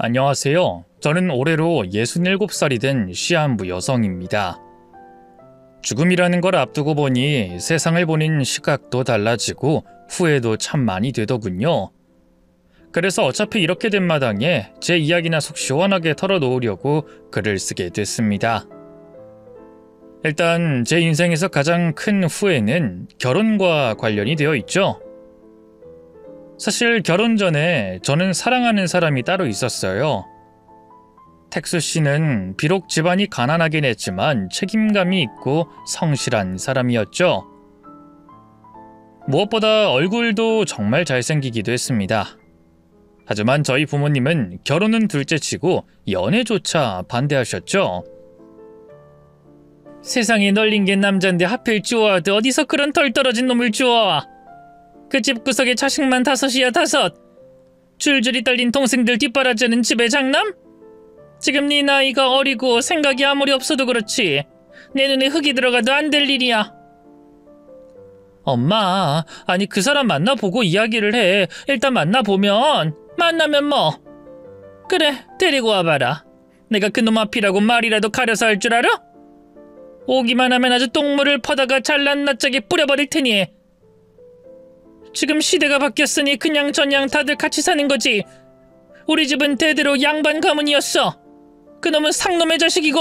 안녕하세요. 저는 올해로 67살이 된 시한부 여성입니다. 죽음이라는 걸 앞두고 보니 세상을 보는 시각도 달라지고 후회도 참 많이 되더군요. 그래서 어차피 이렇게 된 마당에 제 이야기나 속 시원하게 털어놓으려고 글을 쓰게 됐습니다. 일단 제 인생에서 가장 큰 후회는 결혼과 관련이 되어 있죠. 사실 결혼 전에 저는 사랑하는 사람이 따로 있었어요. 텍수 씨는 비록 집안이 가난하긴 했지만 책임감이 있고 성실한 사람이었죠. 무엇보다 얼굴도 정말 잘생기기도 했습니다. 하지만 저희 부모님은 결혼은 둘째치고 연애조차 반대하셨죠. 세상에 널린 게 남잔데 하필 주워와도 어디서 그런 덜 떨어진 놈을 주워와. 그 집구석에 자식만 5이야 5. 줄줄이 딸린 동생들 뒷바라지는 집의 장남? 지금 네 나이가 어리고 생각이 아무리 없어도 그렇지 내 눈에 흙이 들어가도 안 될 일이야. 엄마, 아니 그 사람 만나보고 이야기를 해. 일단 만나면 뭐. 그래, 데리고 와봐라. 내가 그놈 앞이라고 말이라도 가려서 할 줄 알아? 오기만 하면 아주 똥물을 퍼다가 잘난 낯짝에 뿌려버릴 테니. 지금 시대가 바뀌었으니 그냥 저냥 다들 같이 사는 거지. 우리 집은 대대로 양반 가문이었어. 그놈은 상놈의 자식이고.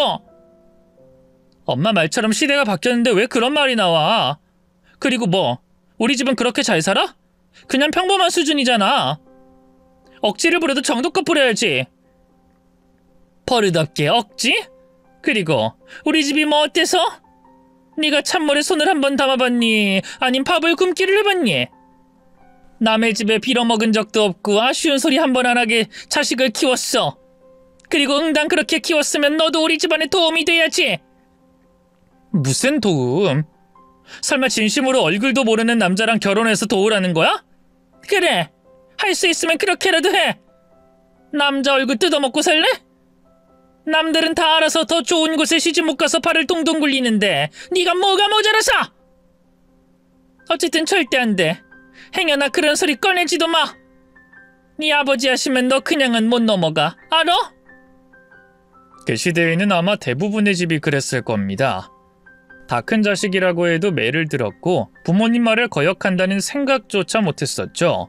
엄마 말처럼 시대가 바뀌었는데 왜 그런 말이 나와? 그리고 뭐 우리 집은 그렇게 잘 살아? 그냥 평범한 수준이잖아. 억지를 부려도 정도껏 부려야지. 버릇없게 억지? 그리고 우리 집이 뭐 어때서? 네가 찬물에 손을 한번 담아봤니? 아님 밥을 굶기를 해봤니? 남의 집에 빌어먹은 적도 없고 아쉬운 소리 한 번 안 하게 자식을 키웠어. 그리고 응당 그렇게 키웠으면 너도 우리 집안에 도움이 돼야지. 무슨 도움? 설마 진심으로 얼굴도 모르는 남자랑 결혼해서 도우라는 거야? 그래, 할 수 있으면 그렇게라도 해. 남자 얼굴 뜯어먹고 살래? 남들은 다 알아서 더 좋은 곳에 시집 못 가서 발을 동동 굴리는데 네가 뭐가 모자라서? 어쨌든 절대 안 돼. 행여나 그런 소리 꺼내지도 마. 네 아버지 하시면 너 그냥은 못 넘어가. 알아? 그 시대에는 아마 대부분의 집이 그랬을 겁니다. 다 큰 자식이라고 해도 매를 들었고 부모님 말을 거역한다는 생각조차 못했었죠.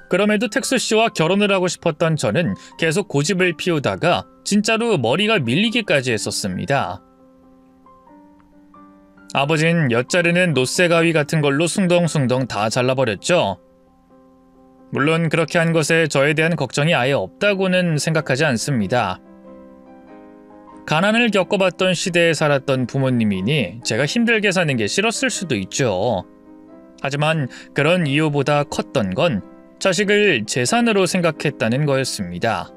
그럼에도 텍수 씨와 결혼을 하고 싶었던 저는 계속 고집을 피우다가 진짜로 머리가 밀리기까지 했었습니다. 아버진 엿자르는 노쇠 가위 같은 걸로 숭덩숭덩 다 잘라버렸죠. 물론 그렇게 한 것에 저에 대한 걱정이 아예 없다고는 생각하지 않습니다. 가난을 겪어봤던 시대에 살았던 부모님이니 제가 힘들게 사는 게 싫었을 수도 있죠. 하지만 그런 이유보다 컸던 건 자식을 재산으로 생각했다는 거였습니다.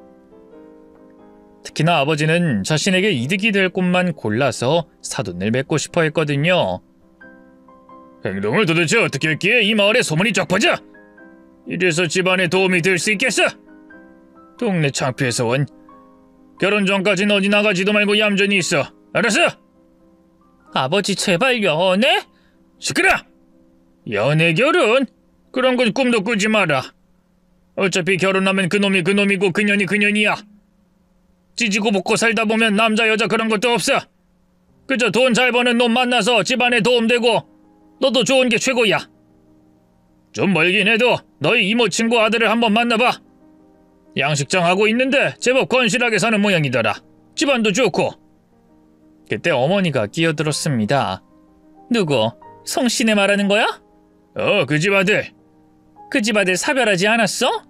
특히나 아버지는 자신에게 이득이 될 곳만 골라서 사돈을 맺고 싶어 했거든요. 행동을 도대체 어떻게 했기에 이 마을에 소문이 쫙 퍼져? 이래서 집안에 도움이 될 수 있겠어? 동네 창피해서 원. 결혼 전까지는 어디 나가지도 말고 얌전히 있어. 알았어? 아버지 제발 연애? 시끄러! 연애 결혼? 그런 건 꿈도 꾸지 마라. 어차피 결혼하면 그놈이 그놈이고 그년이 그년이야. 찌지고 볶고 살다 보면 남자 여자 그런 것도 없어. 그저 돈 잘 버는 놈 만나서 집안에 도움되고 너도 좋은 게 최고야. 좀 멀긴 해도 너희 이모 친구 아들을 한번 만나봐. 양식장 하고 있는데 제법 건실하게 사는 모양이더라. 집안도 좋고. 그때 어머니가 끼어들었습니다. 누구? 송씨네 말하는 거야? 그 집 아들. 그 집 아들 사별하지 않았어?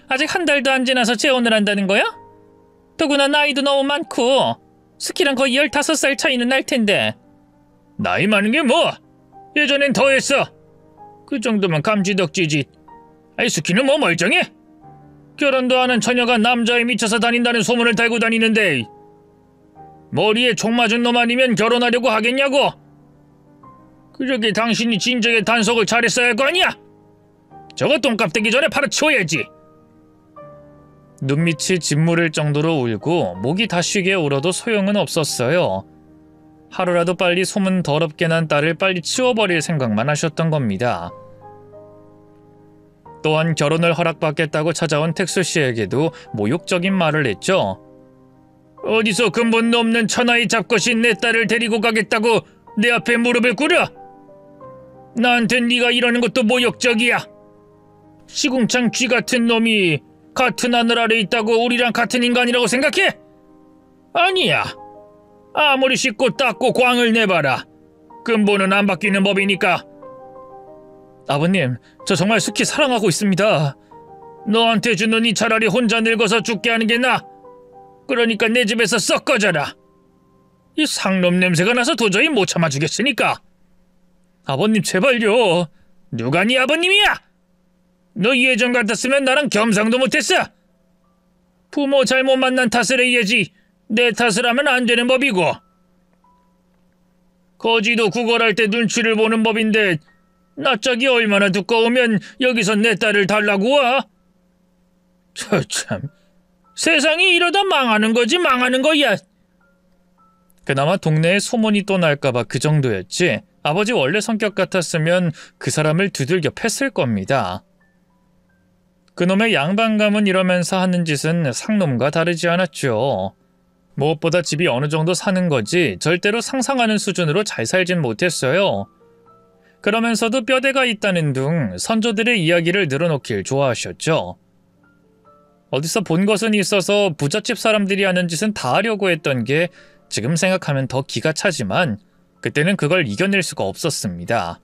아직 한 달도 안 지나서 재혼을 한다는 거야? 더구나 나이도 너무 많고 스키랑 거의 15살 차이는 날 텐데. 나이 많은 게 뭐? 예전엔 더했어. 그 정도면 감지덕지지. 아이 스키는 뭐 멀쩡해? 결혼도 하는 처녀가 남자에 미쳐서 다닌다는 소문을 달고 다니는데 머리에 총 맞은 놈 아니면 결혼하려고 하겠냐고? 그러게 당신이 진작에 단속을 잘했어야 할 거 아니야? 저거 똥값 되기 전에 팔아치워야지. 눈밑이 짓무를 정도로 울고 목이 다 쉬게 울어도 소용은 없었어요. 하루라도 빨리 소문 더럽게 난 딸을 빨리 치워버릴 생각만 하셨던 겁니다. 또한 결혼을 허락받겠다고 찾아온 택수 씨에게도 모욕적인 말을 했죠. 어디서 근본도 없는 천하의 잡것이 내 딸을 데리고 가겠다고 내 앞에 무릎을 꿇어? 나한텐 네가 이러는 것도 모욕적이야. 시궁창 쥐 같은 놈이 같은 하늘 아래 있다고 우리랑 같은 인간이라고 생각해? 아니야. 아무리 씻고 닦고 광을 내봐라. 근본은 안 바뀌는 법이니까. 아버님, 저 정말 숙희 사랑하고 있습니다. 너한테 주느니 차라리 혼자 늙어서 죽게 하는 게 나아. 그러니까 내 집에서 썩 꺼져라. 이 상놈 냄새가 나서 도저히 못 참아주겠으니까. 아버님 제발요. 누가 네 아버님이야? 너 예전 같았으면 나랑 겸상도 못했어. 부모 잘못 만난 탓을 해야지 내 탓을 하면 안 되는 법이고. 거지도 구걸할 때 눈치를 보는 법인데 낯짝이 얼마나 두꺼우면 여기서 내 딸을 달라고 와? 참, 세상이 이러다 망하는 거지 망하는 거야. 그나마 동네에 소문이 또 날까봐 그 정도였지 아버지 원래 성격 같았으면 그 사람을 두들겨 팼을 겁니다. 그놈의 양반감은 이러면서 하는 짓은 상놈과 다르지 않았죠. 무엇보다 집이 어느 정도 사는 거지 절대로 상상하는 수준으로 잘 살진 못했어요. 그러면서도 뼈대가 있다는 둥 선조들의 이야기를 늘어놓길 좋아하셨죠. 어디서 본 것은 있어서 부잣집 사람들이 하는 짓은 다 하려고 했던 게 지금 생각하면 더 기가 차지만 그때는 그걸 이겨낼 수가 없었습니다.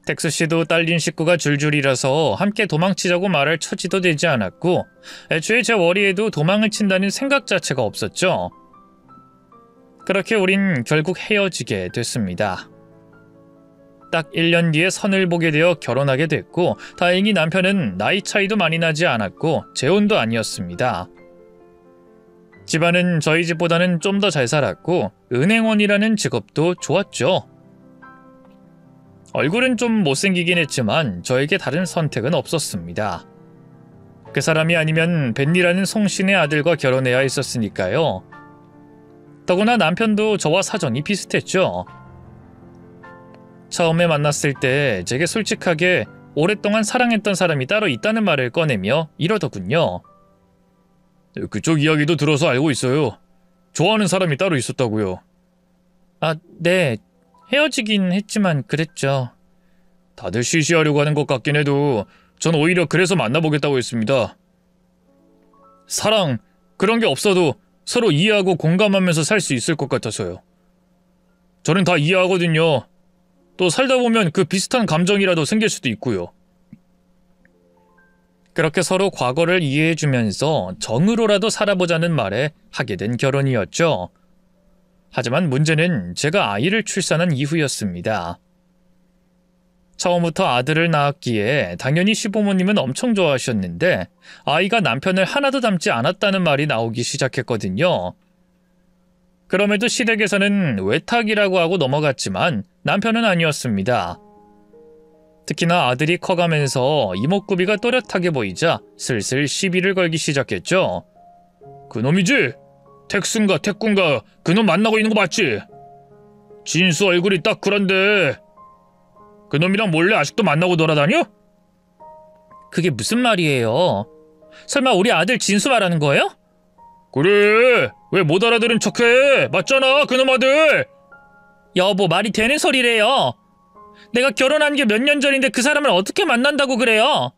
텍수 씨도 딸린 식구가 줄줄이라서 함께 도망치자고 말할 처지도 되지 않았고 애초에 제 머리에도 도망을 친다는 생각 자체가 없었죠. 그렇게 우린 결국 헤어지게 됐습니다. 딱 1년 뒤에 선을 보게 되어 결혼하게 됐고 다행히 남편은 나이 차이도 많이 나지 않았고 재혼도 아니었습니다. 집안은 저희 집보다는 좀 더 잘 살았고 은행원이라는 직업도 좋았죠. 얼굴은 좀 못생기긴 했지만 저에게 다른 선택은 없었습니다. 그 사람이 아니면 벤니라는 송신의 아들과 결혼해야 했었으니까요. 더구나 남편도 저와 사정이 비슷했죠. 처음에 만났을 때 제게 솔직하게 오랫동안 사랑했던 사람이 따로 있다는 말을 꺼내며 이러더군요. 그쪽 이야기도 들어서 알고 있어요. 좋아하는 사람이 따로 있었다고요. 아, 네. 헤어지긴 했지만 그랬죠. 다들 시시하려고 하는 것 같긴 해도 전 오히려 그래서 만나보겠다고 했습니다. 사랑, 그런 게 없어도 서로 이해하고 공감하면서 살 수 있을 것 같아서요. 저는 다 이해하거든요. 또 살다 보면 그 비슷한 감정이라도 생길 수도 있고요. 그렇게 서로 과거를 이해해주면서 정으로라도 살아보자는 말에 하게 된 결혼이었죠. 하지만 문제는 제가 아이를 출산한 이후였습니다. 처음부터 아들을 낳았기에 당연히 시부모님은 엄청 좋아하셨는데 아이가 남편을 하나도 닮지 않았다는 말이 나오기 시작했거든요. 그럼에도 시댁에서는 외탁이라고 하고 넘어갔지만 남편은 아니었습니다. 특히나 아들이 커가면서 이목구비가 또렷하게 보이자 슬슬 시비를 걸기 시작했죠. 그놈이지? 택순가 택군가 그놈 만나고 있는 거 맞지? 진수 얼굴이 딱 그런데 그놈이랑 몰래 아직도 만나고 돌아다녀? 그게 무슨 말이에요? 설마 우리 아들 진수 말하는 거예요? 그래, 왜 못 알아들은 척해? 맞잖아, 그놈 아들! 여보, 말이 되는 소리래요. 내가 결혼한 게 몇 년 전인데 그 사람을 어떻게 만난다고 그래요?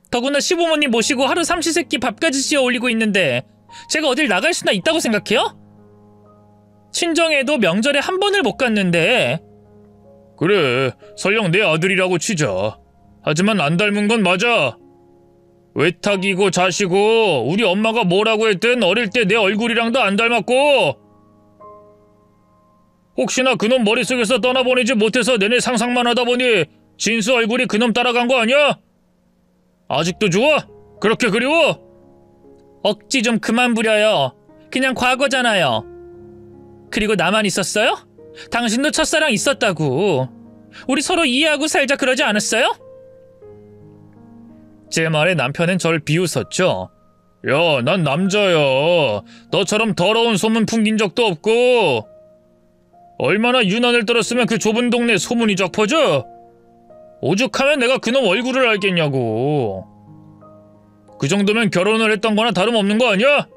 더구나 시부모님 모시고 하루 삼시세끼 밥까지 씌워 올리고 있는데 제가 어딜 나갈 수나 있다고 생각해요? 친정에도 명절에 한 번을 못 갔는데. 그래, 설령 내 아들이라고 치자. 하지만 안 닮은 건 맞아. 외탁이고 자시고 우리 엄마가 뭐라고 했든 어릴 때 내 얼굴이랑도 안 닮았고 혹시나 그놈 머릿속에서 떠나보내지 못해서 내내 상상만 하다 보니 진수 얼굴이 그놈 따라간 거 아니야? 아직도 좋아? 그렇게 그리워? 억지 좀 그만 부려요. 그냥 과거잖아요. 그리고 나만 있었어요? 당신도 첫사랑 있었다고. 우리 서로 이해하고 살자 그러지 않았어요? 제 말에 남편은 절 비웃었죠. 야, 난 남자야. 너처럼 더러운 소문 풍긴 적도 없고 얼마나 유난을 떨었으면 그 좁은 동네에 소문이 쫙 퍼져? 오죽하면 내가 그놈 얼굴을 알겠냐고. 그 정도면 결혼을 했던 거나 다름없는 거 아니야?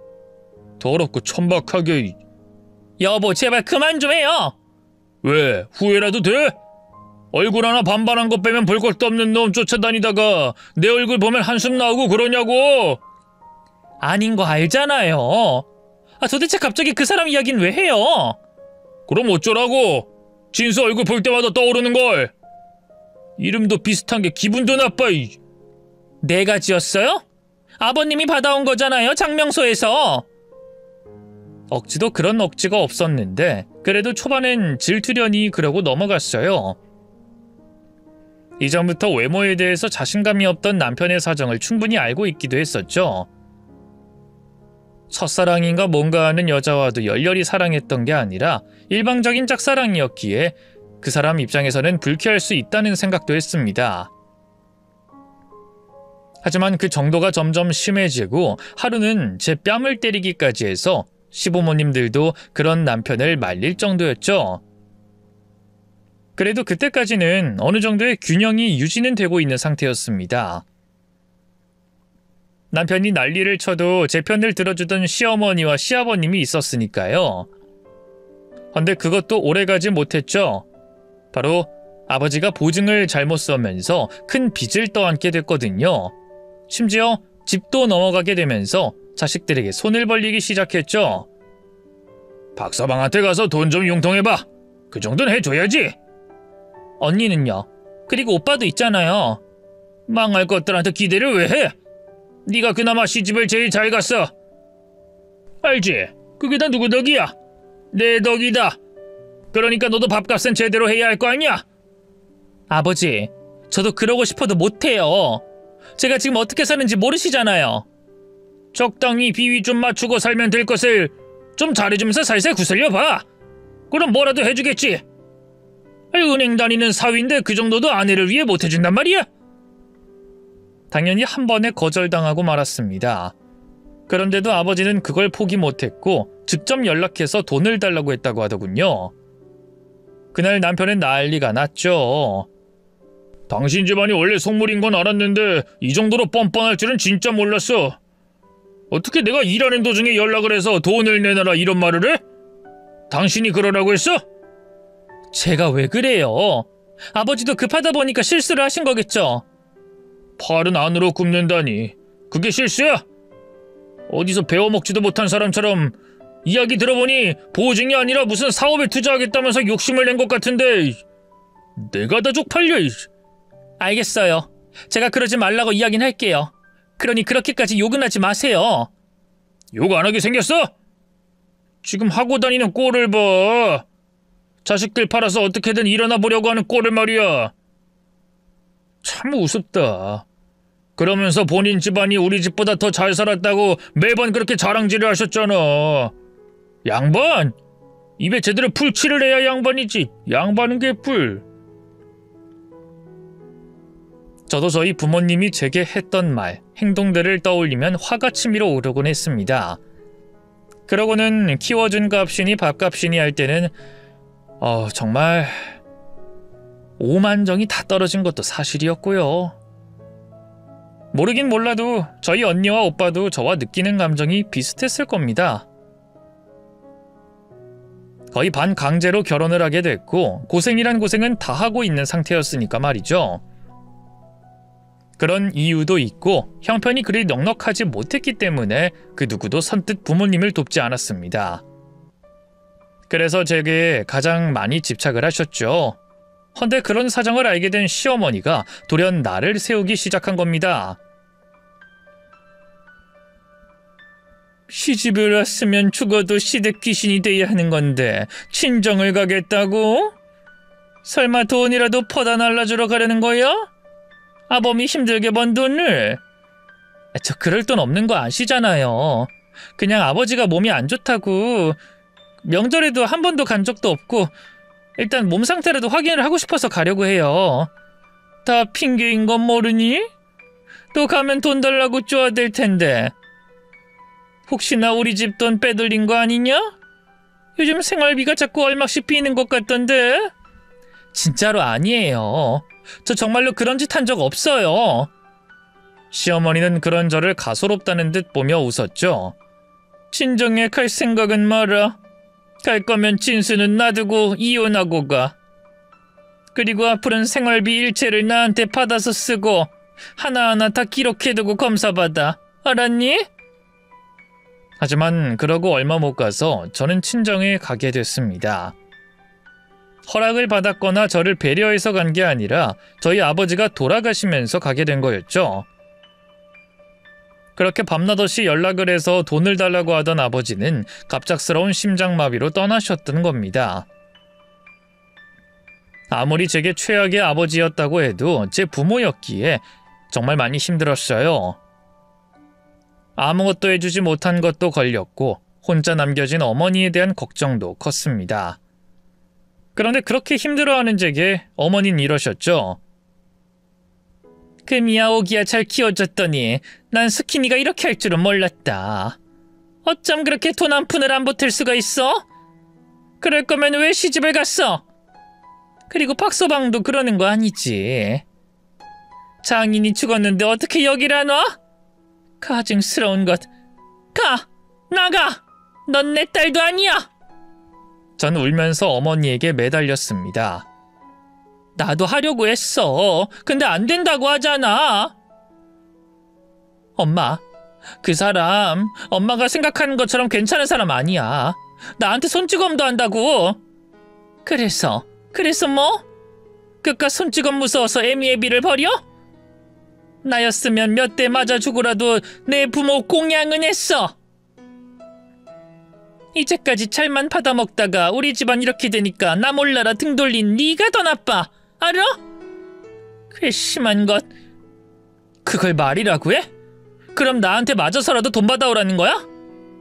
더럽고 천박하게. 여보, 제발 그만 좀 해요. 왜? 후회라도 돼? 얼굴 하나 반반한 거 빼면 볼 것도 없는 놈 쫓아다니다가 내 얼굴 보면 한숨 나오고 그러냐고. 아닌 거 알잖아요. 도대체 갑자기 그 사람 이야기는 왜 해요? 그럼 어쩌라고? 진수 얼굴 볼 때마다 떠오르는걸. 이름도 비슷한 게 기분도 나빠. 내가 지었어요? 아버님이 받아온 거잖아요, 장명소에서. 억지도 그런 억지가 없었는데 그래도 초반엔 질투려니 그러고 넘어갔어요. 이전부터 외모에 대해서 자신감이 없던 남편의 사정을 충분히 알고 있기도 했었죠. 첫사랑인가 뭔가 하는 여자와도 열렬히 사랑했던 게 아니라 일방적인 짝사랑이었기에 그 사람 입장에서는 불쾌할 수 있다는 생각도 했습니다. 하지만 그 정도가 점점 심해지고 하루는 제 뺨을 때리기까지 해서 시부모님들도 그런 남편을 말릴 정도였죠. 그래도 그때까지는 어느 정도의 균형이 유지는 되고 있는 상태였습니다. 남편이 난리를 쳐도 제 편을 들어주던 시어머니와 시아버님이 있었으니까요. 근데 그것도 오래가지 못했죠. 바로 아버지가 보증을 잘못 써면서 큰 빚을 떠안게 됐거든요. 심지어 집도 넘어가게 되면서 자식들에게 손을 벌리기 시작했죠. 박서방한테 가서 돈 좀 융통해봐. 그 정도는 해줘야지. 언니는요? 그리고 오빠도 있잖아요. 망할 것들한테 기대를 왜 해? 네가 그나마 시집을 제일 잘 갔어. 알지? 그게 다 누구 덕이야? 내 덕이다. 그러니까 너도 밥값은 제대로 해야 할 거 아니야? 아버지, 저도 그러고 싶어도 못해요. 제가 지금 어떻게 사는지 모르시잖아요. 적당히 비위 좀 맞추고 살면 될 것을 좀 잘해주면서 살살 구슬려봐. 그럼 뭐라도 해주겠지. 은행 다니는 사위인데 그 정도도 아내를 위해 못해준단 말이야? 당연히 한 번에 거절당하고 말았습니다. 그런데도 아버지는 그걸 포기 못했고 직접 연락해서 돈을 달라고 했다고 하더군요. 그날 남편은 난리가 났죠. 당신 집안이 원래 속물인 건 알았는데 이 정도로 뻔뻔할 줄은 진짜 몰랐어. 어떻게 내가 일하는 도중에 연락을 해서 돈을 내놔라 이런 말을 해? 당신이 그러라고 했어? 제가 왜 그래요? 아버지도 급하다 보니까 실수를 하신 거겠죠? 팔은 안으로 굽는다니 그게 실수야? 어디서 배워먹지도 못한 사람처럼 이야기 들어보니 보증이 아니라 무슨 사업에 투자하겠다면서 욕심을 낸 것 같은데 내가 다 쪽팔려. 알겠어요. 제가 그러지 말라고 이야기는 할게요. 그러니 그렇게까지 욕은 하지 마세요. 욕 안 하게 생겼어? 지금 하고 다니는 꼴을 봐. 자식들 팔아서 어떻게든 일어나 보려고 하는 꼴을 말이야. 참 우습다. 그러면서 본인 집안이 우리 집보다 더 잘 살았다고 매번 그렇게 자랑질을 하셨잖아. 양반! 입에 제대로 풀칠을 해야 양반이지. 양반은 개뿔. 저도 저희 부모님이 제게 했던 말, 행동들을 떠올리면 화가 치밀어 오르곤 했습니다. 그러고는 키워준 값이니 밥값이니 할 때는 정말 오만정이 다 떨어진 것도 사실이었고요. 모르긴 몰라도 저희 언니와 오빠도 저와 느끼는 감정이 비슷했을 겁니다. 거의 반강제로 결혼을 하게 됐고 고생이란 고생은 다 하고 있는 상태였으니까 말이죠. 그런 이유도 있고 형편이 그리 넉넉하지 못했기 때문에 그 누구도 선뜻 부모님을 돕지 않았습니다. 그래서 제게 가장 많이 집착을 하셨죠. 헌데 그런 사정을 알게 된 시어머니가 돌연 나를 세우기 시작한 겁니다. 시집을 왔으면 죽어도 시댁 귀신이 돼야 하는 건데 친정을 가겠다고? 설마 돈이라도 퍼다 날라주러 가려는 거야? 아범이 힘들게 번 돈을? 저 그럴 돈 없는 거 아시잖아요. 그냥 아버지가 몸이 안 좋다고 명절에도 한 번도 간 적도 없고 일단 몸 상태라도 확인을 하고 싶어서 가려고 해요. 다 핑계인 건 모르니? 또 가면 돈 달라고 쪼아댈 텐데 혹시나 우리 집 돈 빼돌린 거 아니냐? 요즘 생활비가 자꾸 얼마씩 비는 것 같던데? 진짜로 아니에요. 저 정말로 그런 짓 한 적 없어요. 시어머니는 그런 저를 가소롭다는 듯 보며 웃었죠. 친정에 갈 생각은 마라. 갈 거면 진수는 놔두고 이혼하고 가. 그리고 앞으로는 생활비 일체를 나한테 받아서 쓰고 하나하나 다 기록해두고 검사받아. 알았니? 하지만 그러고 얼마 못 가서 저는 친정에 가게 됐습니다. 허락을 받았거나 저를 배려해서 간 게 아니라 저희 아버지가 돌아가시면서 가게 된 거였죠. 그렇게 밤낮없이 연락을 해서 돈을 달라고 하던 아버지는 갑작스러운 심장마비로 떠나셨던 겁니다. 아무리 제게 최악의 아버지였다고 해도 제 부모였기에 정말 많이 힘들었어요. 아무것도 해주지 못한 것도 걸렸고 혼자 남겨진 어머니에 대한 걱정도 컸습니다. 그런데 그렇게 힘들어하는 제게 어머니는 이러셨죠. 금이야 오기야 잘 키워줬더니 난 스키니가 이렇게 할 줄은 몰랐다. 어쩜 그렇게 돈 한 푼을 안 보탤 수가 있어? 그럴 거면 왜 시집을 갔어? 그리고 박서방도 그러는 거 아니지. 장인이 죽었는데 어떻게 여기를 안 와? 가증스러운 것. 가! 나가! 넌 내 딸도 아니야! 전 울면서 어머니에게 매달렸습니다. 나도 하려고 했어. 근데 안 된다고 하잖아. 엄마, 그 사람 엄마가 생각하는 것처럼 괜찮은 사람 아니야. 나한테 손찌검도 한다고. 그래서 뭐? 그깟 손찌검 무서워서 애미애비를 버려? 나였으면 몇 대 맞아 죽으라도 내 부모 공양은 했어. 이제까지 잘만 받아먹다가 우리 집안 이렇게 되니까 나 몰라라 등 돌린 네가 더 나빠. 알아? 괘씸한 것. 그걸 말이라고 해? 그럼 나한테 맞아서라도 돈 받아오라는 거야?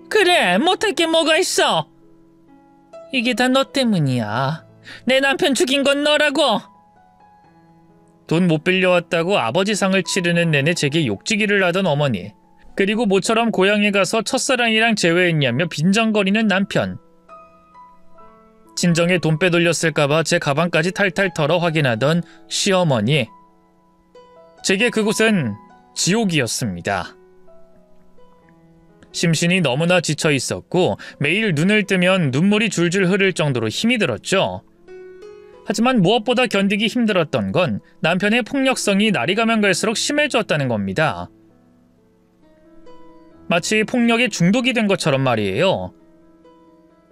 그래, 못할 게 뭐가 있어. 이게 다 너 때문이야. 내 남편 죽인 건 너라고. 돈 못 빌려왔다고 아버지 상을 치르는 내내 제게 욕지기를 하던 어머니, 그리고 모처럼 고향에 가서 첫사랑이랑 재회했냐며 빈정거리는 남편, 친정에 돈 빼돌렸을까봐 제 가방까지 탈탈 털어 확인하던 시어머니. 제게 그곳은 지옥이었습니다. 심신이 너무나 지쳐 있었고 매일 눈을 뜨면 눈물이 줄줄 흐를 정도로 힘이 들었죠. 하지만 무엇보다 견디기 힘들었던 건 남편의 폭력성이 날이 가면 갈수록 심해졌다는 겁니다. 마치 폭력에 중독이 된 것처럼 말이에요.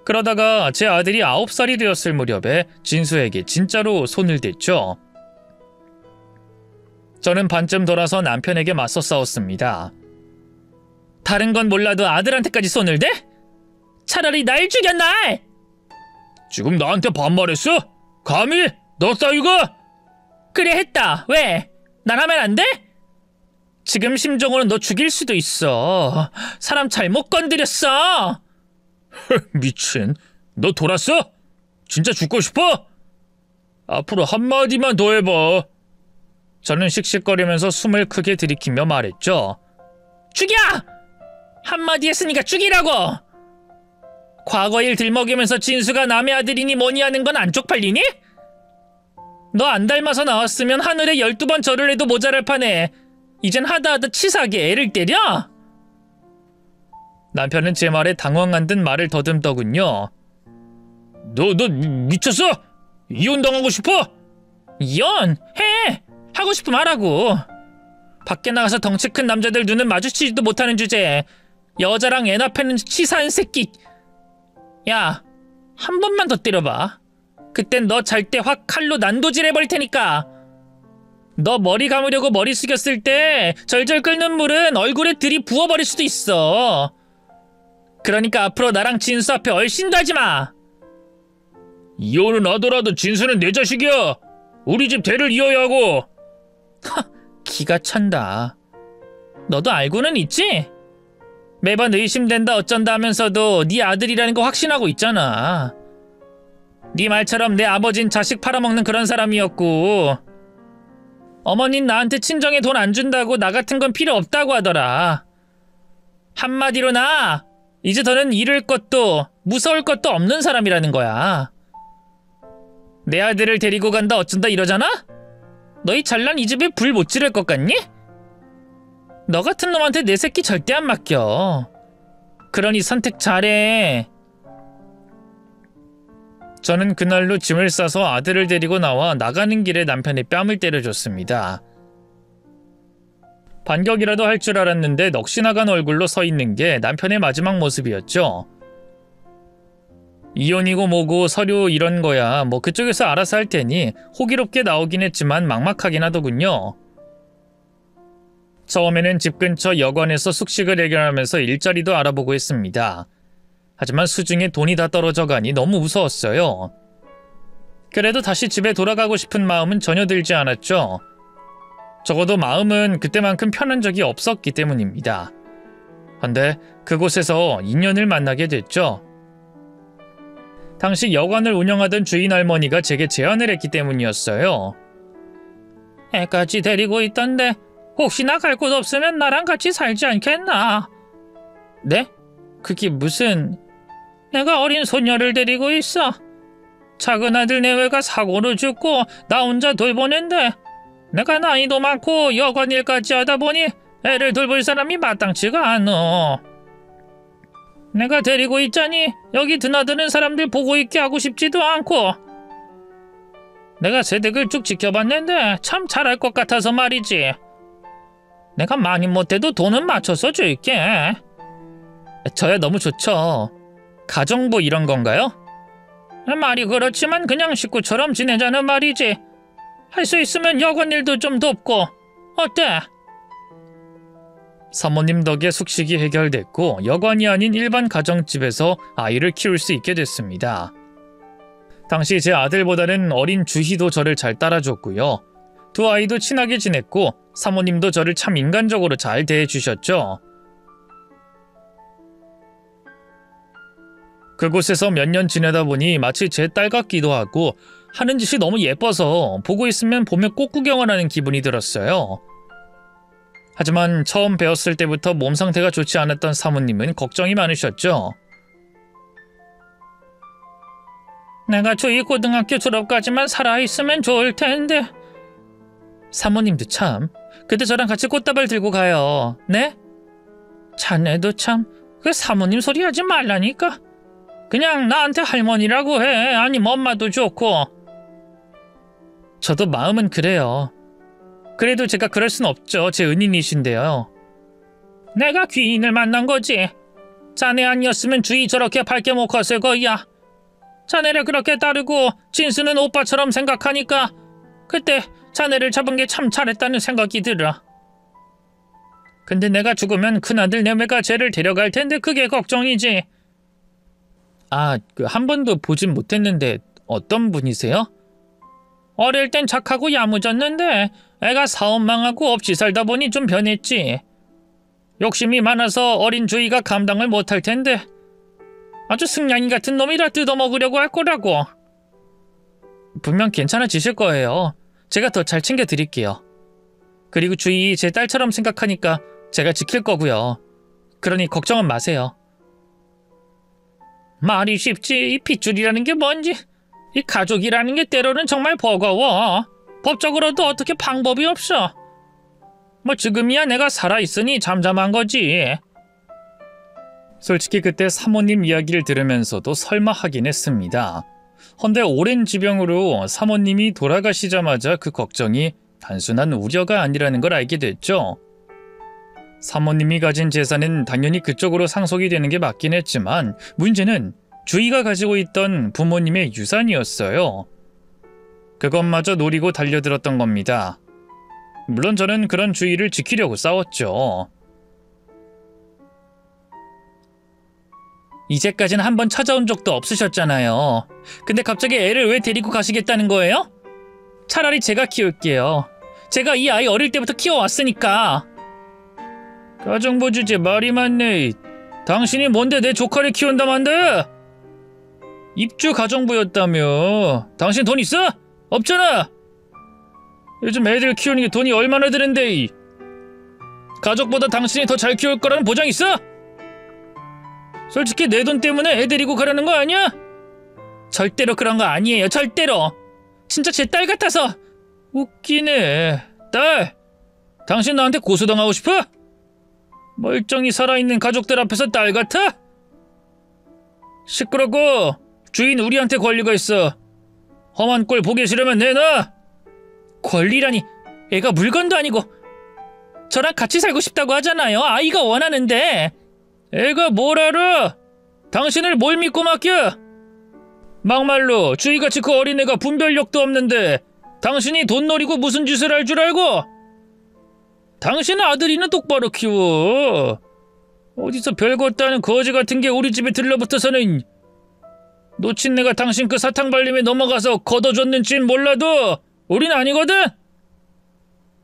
그러다가 제 아들이 9살이 되었을 무렵에 진수에게 진짜로 손을 댔죠. 저는 반쯤 돌아서 남편에게 맞서 싸웠습니다. 다른 건 몰라도 아들한테까지 손을 대? 차라리 날 죽여, 날! 지금 나한테 반말했어? 감히? 너 따위가? 그래 했다. 왜? 난 하면 안 돼? 지금 심정으로는 너 죽일 수도 있어. 사람 잘못 건드렸어. 미친. 너 돌았어? 진짜 죽고 싶어? 앞으로 한마디만 더 해봐. 저는 씩씩거리면서 숨을 크게 들이키며 말했죠. 죽여! 한마디 했으니까 죽이라고! 과거 일 들먹이면서 진수가 남의 아들이니 뭐니 하는 건 안 쪽팔리니? 너 안 닮아서 나왔으면 하늘에 12번 절을 해도 모자랄 판에 이젠 하다하다 치사하게 애를 때려? 남편은 제 말에 당황한 듯 말을 더듬더군요. 너 미쳤어? 이혼당하고 싶어? 이혼? 해! 하고 싶으면 하라고. 밖에 나가서 덩치 큰 남자들 눈은 마주치지도 못하는 주제에 여자랑 애 낳는 치사한 새끼. 야, 한 번만 더 때려봐. 그땐 너 잘 때 확 칼로 난도질 해버릴 테니까. 너 머리 감으려고 머리 숙였을 때 절절 끓는 물은 얼굴에 들이부어버릴 수도 있어. 그러니까 앞으로 나랑 진수 앞에 얼씬도 하지마. 이혼은 하더라도 진수는 내 자식이야. 우리 집 대를 이어야 하고. 기가 찬다. 너도 알고는 있지? 매번 의심된다 어쩐다 하면서도 네 아들이라는 거 확신하고 있잖아. 네 말처럼 내 아버진 자식 팔아먹는 그런 사람이었고, 어머닌 나한테 친정에 돈 안 준다고 나 같은 건 필요 없다고 하더라. 한마디로 나 이제 더는 잃을 것도 무서울 것도 없는 사람이라는 거야. 내 아들을 데리고 간다 어쩐다 이러잖아? 너희 잘난 이 집에 불 못 지를 것 같니? 너 같은 놈한테 내 새끼 절대 안 맡겨. 그러니 선택 잘해. 저는 그날로 짐을 싸서 아들을 데리고 나와 나가는 길에 남편의 뺨을 때려줬습니다. 반격이라도 할 줄 알았는데 넋이 나간 얼굴로 서 있는 게 남편의 마지막 모습이었죠. 이혼이고 뭐고 서류 이런 거야 뭐 그쪽에서 알아서 할 테니 호기롭게 나오긴 했지만 막막하긴 하더군요. 처음에는 집 근처 여관에서 숙식을 해결하면서 일자리도 알아보고 했습니다. 하지만 수중에 돈이 다 떨어져 가니 너무 무서웠어요. 그래도 다시 집에 돌아가고 싶은 마음은 전혀 들지 않았죠. 적어도 마음은 그때만큼 편한 적이 없었기 때문입니다. 근데 그곳에서 인연을 만나게 됐죠. 당시 여관을 운영하던 주인 할머니가 제게 제안을 했기 때문이었어요. 애까지 데리고 있던데 혹시나 갈 곳 없으면 나랑 같이 살지 않겠나? 네? 그게 무슨... 내가 어린 소녀를 데리고 있어. 작은 아들 내외가 사고로 죽고 나 혼자 돌보는데 내가 나이도 많고 여관 일까지 하다 보니 애를 돌볼 사람이 마땅치가 않어. 내가 데리고 있자니 여기 드나드는 사람들 보고 있게 하고 싶지도 않고 내가 세댁을 쭉 지켜봤는데 참 잘할 것 같아서 말이지. 내가 많이 못해도 돈은 맞춰서 줄게. 저야 너무 좋죠. 가정부 이런 건가요? 말이 그렇지만 그냥 식구처럼 지내자는 말이지. 할 수 있으면 여관 일도 좀 돕고 어때? 사모님 덕에 숙식이 해결됐고 여관이 아닌 일반 가정집에서 아이를 키울 수 있게 됐습니다. 당시 제 아들보다는 어린 주희도 저를 잘 따라줬고요. 두 아이도 친하게 지냈고 사모님도 저를 참 인간적으로 잘 대해주셨죠. 그곳에서 몇 년 지내다 보니 마치 제 딸 같기도 하고 하는 짓이 너무 예뻐서 보고 있으면 보며 꽃 구경을 하는 기분이 들었어요. 하지만 처음 배웠을 때부터 몸 상태가 좋지 않았던 사모님은 걱정이 많으셨죠. 내가 주희 고등학교 졸업까지만 살아있으면 좋을 텐데. 사모님도 참 그때 저랑 같이 꽃다발 들고 가요. 네? 자네도 참 그 사모님 소리 하지 말라니까. 그냥 나한테 할머니라고 해. 아니면 엄마도 좋고. 저도 마음은 그래요. 그래도 제가 그럴 순 없죠. 제 은인이신데요. 내가 귀인을 만난 거지. 자네 아니었으면 주희 저렇게 밝게 못 컸을 거야. 자네를 그렇게 따르고 진수는 오빠처럼 생각하니까 그때 자네를 잡은 게 참 잘했다는 생각이 들어. 근데 내가 죽으면 큰아들 내외가 쟤를 데려갈 텐데 그게 걱정이지. 아, 한 번도 보진 못했는데 어떤 분이세요? 어릴 땐 착하고 야무졌는데 애가 사업 망하고 없이 살다 보니 좀 변했지. 욕심이 많아서 어린 주희가 감당을 못할 텐데 아주 승냥이 같은 놈이라 뜯어먹으려고 할 거라고. 분명 괜찮아지실 거예요. 제가 더 잘 챙겨드릴게요. 그리고 주희 제 딸처럼 생각하니까 제가 지킬 거고요. 그러니 걱정은 마세요. 말이 쉽지 이 핏줄이라는 게 뭔지 이 가족이라는 게 때로는 정말 버거워. 법적으로도 어떻게 방법이 없어. 뭐 지금이야 내가 살아있으니 잠잠한 거지. 솔직히 그때 사모님 이야기를 들으면서도 설마 하긴 했습니다. 헌데 오랜 지병으로 사모님이 돌아가시자마자 그 걱정이 단순한 우려가 아니라는 걸 알게 됐죠. 사모님이 가진 재산은 당연히 그쪽으로 상속이 되는 게 맞긴 했지만 문제는 주희가 가지고 있던 부모님의 유산이었어요. 그것마저 노리고 달려들었던 겁니다. 물론 저는 그런 주희를 지키려고 싸웠죠. 이제까지는 한번 찾아온 적도 없으셨잖아요. 근데 갑자기 애를 왜 데리고 가시겠다는 거예요? 차라리 제가 키울게요. 제가 이 아이 어릴 때부터 키워왔으니까. 가정부 주제 말이 많네. 당신이 뭔데 내 조카를 키운다만데? 입주 가정부였다며. 당신 돈 있어? 없잖아. 요즘 애들 키우는 게 돈이 얼마나 드는데. 가족보다 당신이 더 잘 키울 거라는 보장 있어? 솔직히 내 돈 때문에 애 데리고 가라는 거 아니야? 절대로 그런 거 아니에요. 절대로. 진짜 제 딸 같아서. 웃기네. 딸! 당신 나한테 고소당하고 싶어? 멀쩡히 살아있는 가족들 앞에서 딸 같아? 시끄럽고 주인 우리한테 권리가 있어. 험한 꼴 보기 싫으면 내놔. 권리라니, 애가 물건도 아니고. 저랑 같이 살고 싶다고 하잖아요. 아이가 원하는데. 애가 뭘 알아? 당신을 뭘 믿고 맡겨? 막말로 주희같이 그 어린애가 분별력도 없는데 당신이 돈 노리고 무슨 짓을 할 줄 알고? 당신 아들이는 똑바로 키워. 어디서 별것도 아닌 거지 같은 게 우리 집에 들러붙어서는. 놓친 내가 당신 그 사탕 발림에 넘어가서 걷어줬는진 몰라도 우린 아니거든?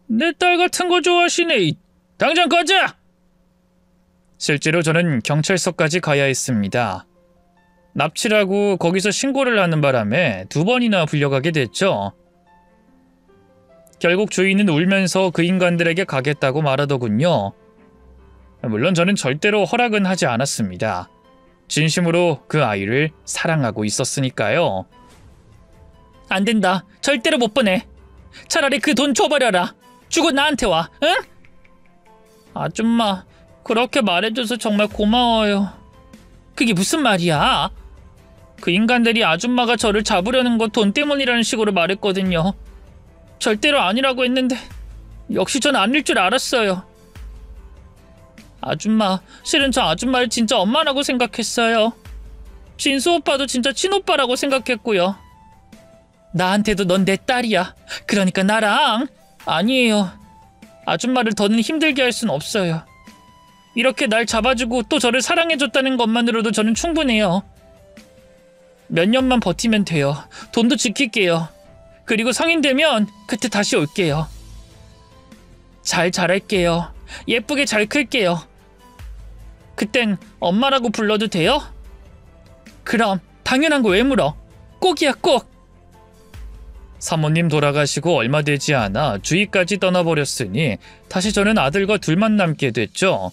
내 딸 같은 거 좋아하시네. 당장 꺼져! 실제로 저는 경찰서까지 가야 했습니다. 납치라고 거기서 신고를 하는 바람에 2번이나 불려가게 됐죠. 결국 주인은 울면서 그 인간들에게 가겠다고 말하더군요. 물론 저는 절대로 허락은 하지 않았습니다. 진심으로 그 아이를 사랑하고 있었으니까요. 안 된다. 절대로 못 보내. 차라리 그 돈 줘버려라. 주고 나한테 와. 응? 아줌마, 그렇게 말해줘서 정말 고마워요. 그게 무슨 말이야? 그 인간들이 아줌마가 저를 잡으려는 거 돈 때문이라는 식으로 말했거든요. 절대로 아니라고 했는데 역시 전 아닐 줄 알았어요. 아줌마, 실은 저 아줌마를 진짜 엄마라고 생각했어요. 진수 오빠도 진짜 친오빠라고 생각했고요. 나한테도 넌 내 딸이야. 그러니까 나랑. 아니에요. 아줌마를 더는 힘들게 할 순 없어요. 이렇게 날 잡아주고 또 저를 사랑해줬다는 것만으로도 저는 충분해요. 몇 년만 버티면 돼요. 돈도 지킬게요. 그리고 성인 되면 그때 다시 올게요. 잘 자랄게요. 예쁘게 잘 클게요. 그땐 엄마라고 불러도 돼요? 그럼 당연한 거 왜 물어? 꼭이야, 꼭. 사모님 돌아가시고 얼마 되지 않아 주희까지 떠나버렸으니 다시 저는 아들과 둘만 남게 됐죠.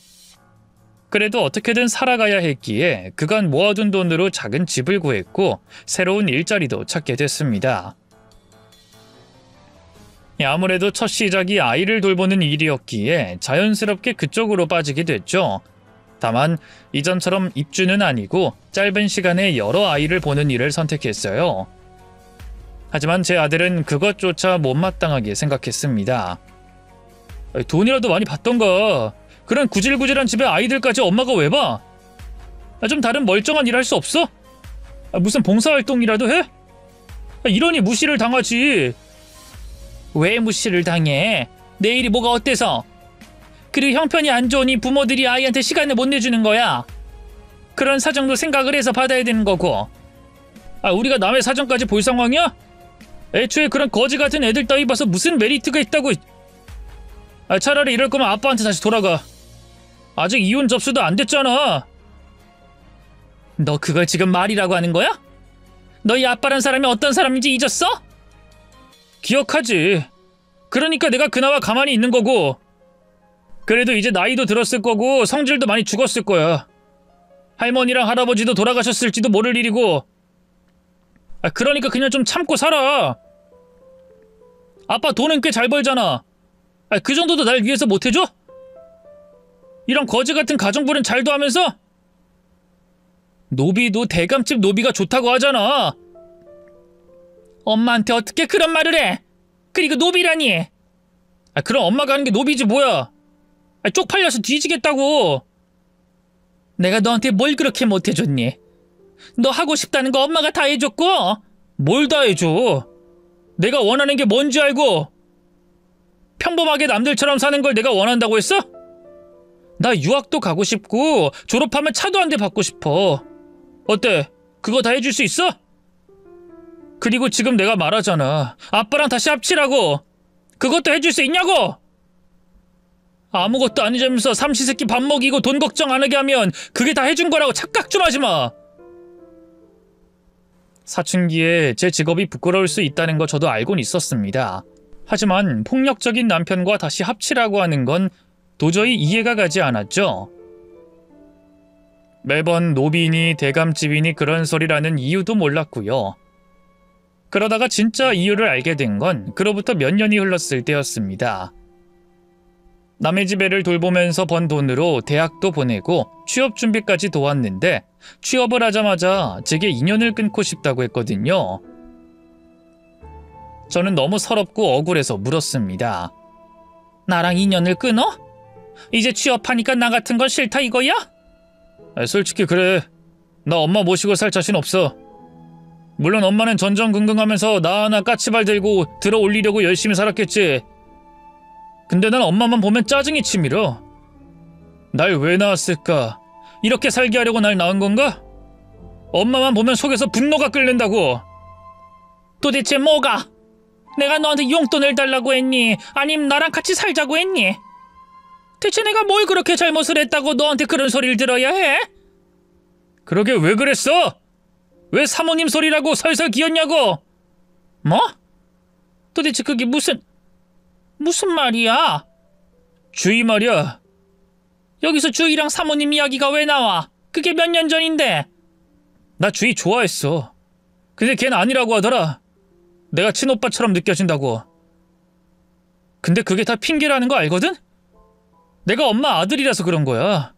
그래도 어떻게든 살아가야 했기에 그간 모아둔 돈으로 작은 집을 구했고 새로운 일자리도 찾게 됐습니다. 아무래도 첫 시작이 아이를 돌보는 일이었기에 자연스럽게 그쪽으로 빠지게 됐죠. 다만 이전처럼 입주는 아니고 짧은 시간에 여러 아이를 보는 일을 선택했어요. 하지만 제 아들은 그것조차 못마땅하게 생각했습니다. 돈이라도 많이 받던가. 그런 구질구질한 집에 아이들까지 엄마가 왜 봐? 좀 다른 멀쩡한 일 할 수 없어? 무슨 봉사활동이라도 해? 이러니 무시를 당하지. 왜 무시를 당해? 내 일이 뭐가 어때서? 그리고 형편이 안 좋으니 부모들이 아이한테 시간을 못 내주는 거야. 그런 사정도 생각을 해서 받아야 되는 거고. 우리가 남의 사정까지 볼 상황이야? 애초에 그런 거지 같은 애들 따위 봐서 무슨 메리트가 있다고. 차라리 이럴 거면 아빠한테 다시 돌아가. 아직 이혼 접수도 안 됐잖아. 너 그걸 지금 말이라고 하는 거야? 너희 아빠란 사람이 어떤 사람인지 잊었어? 기억하지. 그러니까 내가 그나마 가만히 있는 거고. 그래도 이제 나이도 들었을 거고 성질도 많이 죽었을 거야. 할머니랑 할아버지도 돌아가셨을지도 모를 일이고. 그러니까 그냥 좀 참고 살아. 아빠 돈은 꽤 잘 벌잖아. 그 정도도 날 위해서 못 해줘? 이런 거지 같은 가정부는 잘도 하면서? 노비도 대감집 노비가 좋다고 하잖아. 엄마한테 어떻게 그런 말을 해? 그리고 노비라니. 그럼 엄마가 하는 게 노비지 뭐야. 쪽팔려서 뒤지겠다고. 내가 너한테 뭘 그렇게 못해줬니? 너 하고 싶다는 거 엄마가 다 해줬고. 뭘 다 해줘? 내가 원하는 게 뭔지 알고. 평범하게 남들처럼 사는 걸 내가 원한다고 했어? 나 유학도 가고 싶고 졸업하면 차도 한 대 받고 싶어. 어때? 그거 다 해줄 수 있어? 그리고 지금 내가 말하잖아. 아빠랑 다시 합치라고. 그것도 해줄 수 있냐고? 아무것도 아니자면서 삼시세끼 밥 먹이고 돈 걱정 안 하게 하면 그게 다 해준 거라고 착각 좀 하지 마. 사춘기에 제 직업이 부끄러울 수 있다는 거 저도 알고는 있었습니다. 하지만 폭력적인 남편과 다시 합치라고 하는 건 도저히 이해가 가지 않았죠. 매번 노비니 대감집이니 그런 소리라는 이유도 몰랐고요. 그러다가 진짜 이유를 알게 된 건 그로부터 몇 년이 흘렀을 때였습니다. 남의 집 애를 돌보면서 번 돈으로 대학도 보내고 취업 준비까지 도왔는데 취업을 하자마자 제게 인연을 끊고 싶다고 했거든요. 저는 너무 서럽고 억울해서 물었습니다. 나랑 인연을 끊어? 이제 취업하니까 나 같은 건 싫다 이거야? 솔직히 그래. 나 엄마 모시고 살 자신 없어. 물론 엄마는 전전긍긍하면서 나 하나 까치발 들고 들어 올리려고 열심히 살았겠지. 근데 난 엄마만 보면 짜증이 치밀어. 날 왜 낳았을까? 이렇게 살게 하려고 날 낳은 건가? 엄마만 보면 속에서 분노가 끓는다고. 도대체 뭐가? 내가 너한테 용돈을 달라고 했니? 아님 나랑 같이 살자고 했니? 대체 내가 뭘 그렇게 잘못을 했다고 너한테 그런 소리를 들어야 해? 그러게 왜 그랬어? 왜 사모님 소리라고 설설 기었냐고? 뭐? 도대체 그게 무슨 말이야? 주희 말이야. 여기서 주희랑 사모님 이야기가 왜 나와? 그게 몇 년 전인데. 나 주희 좋아했어. 근데 걔는 아니라고 하더라. 내가 친오빠처럼 느껴진다고. 근데 그게 다 핑계라는 거 알거든? 내가 엄마 아들이라서 그런 거야.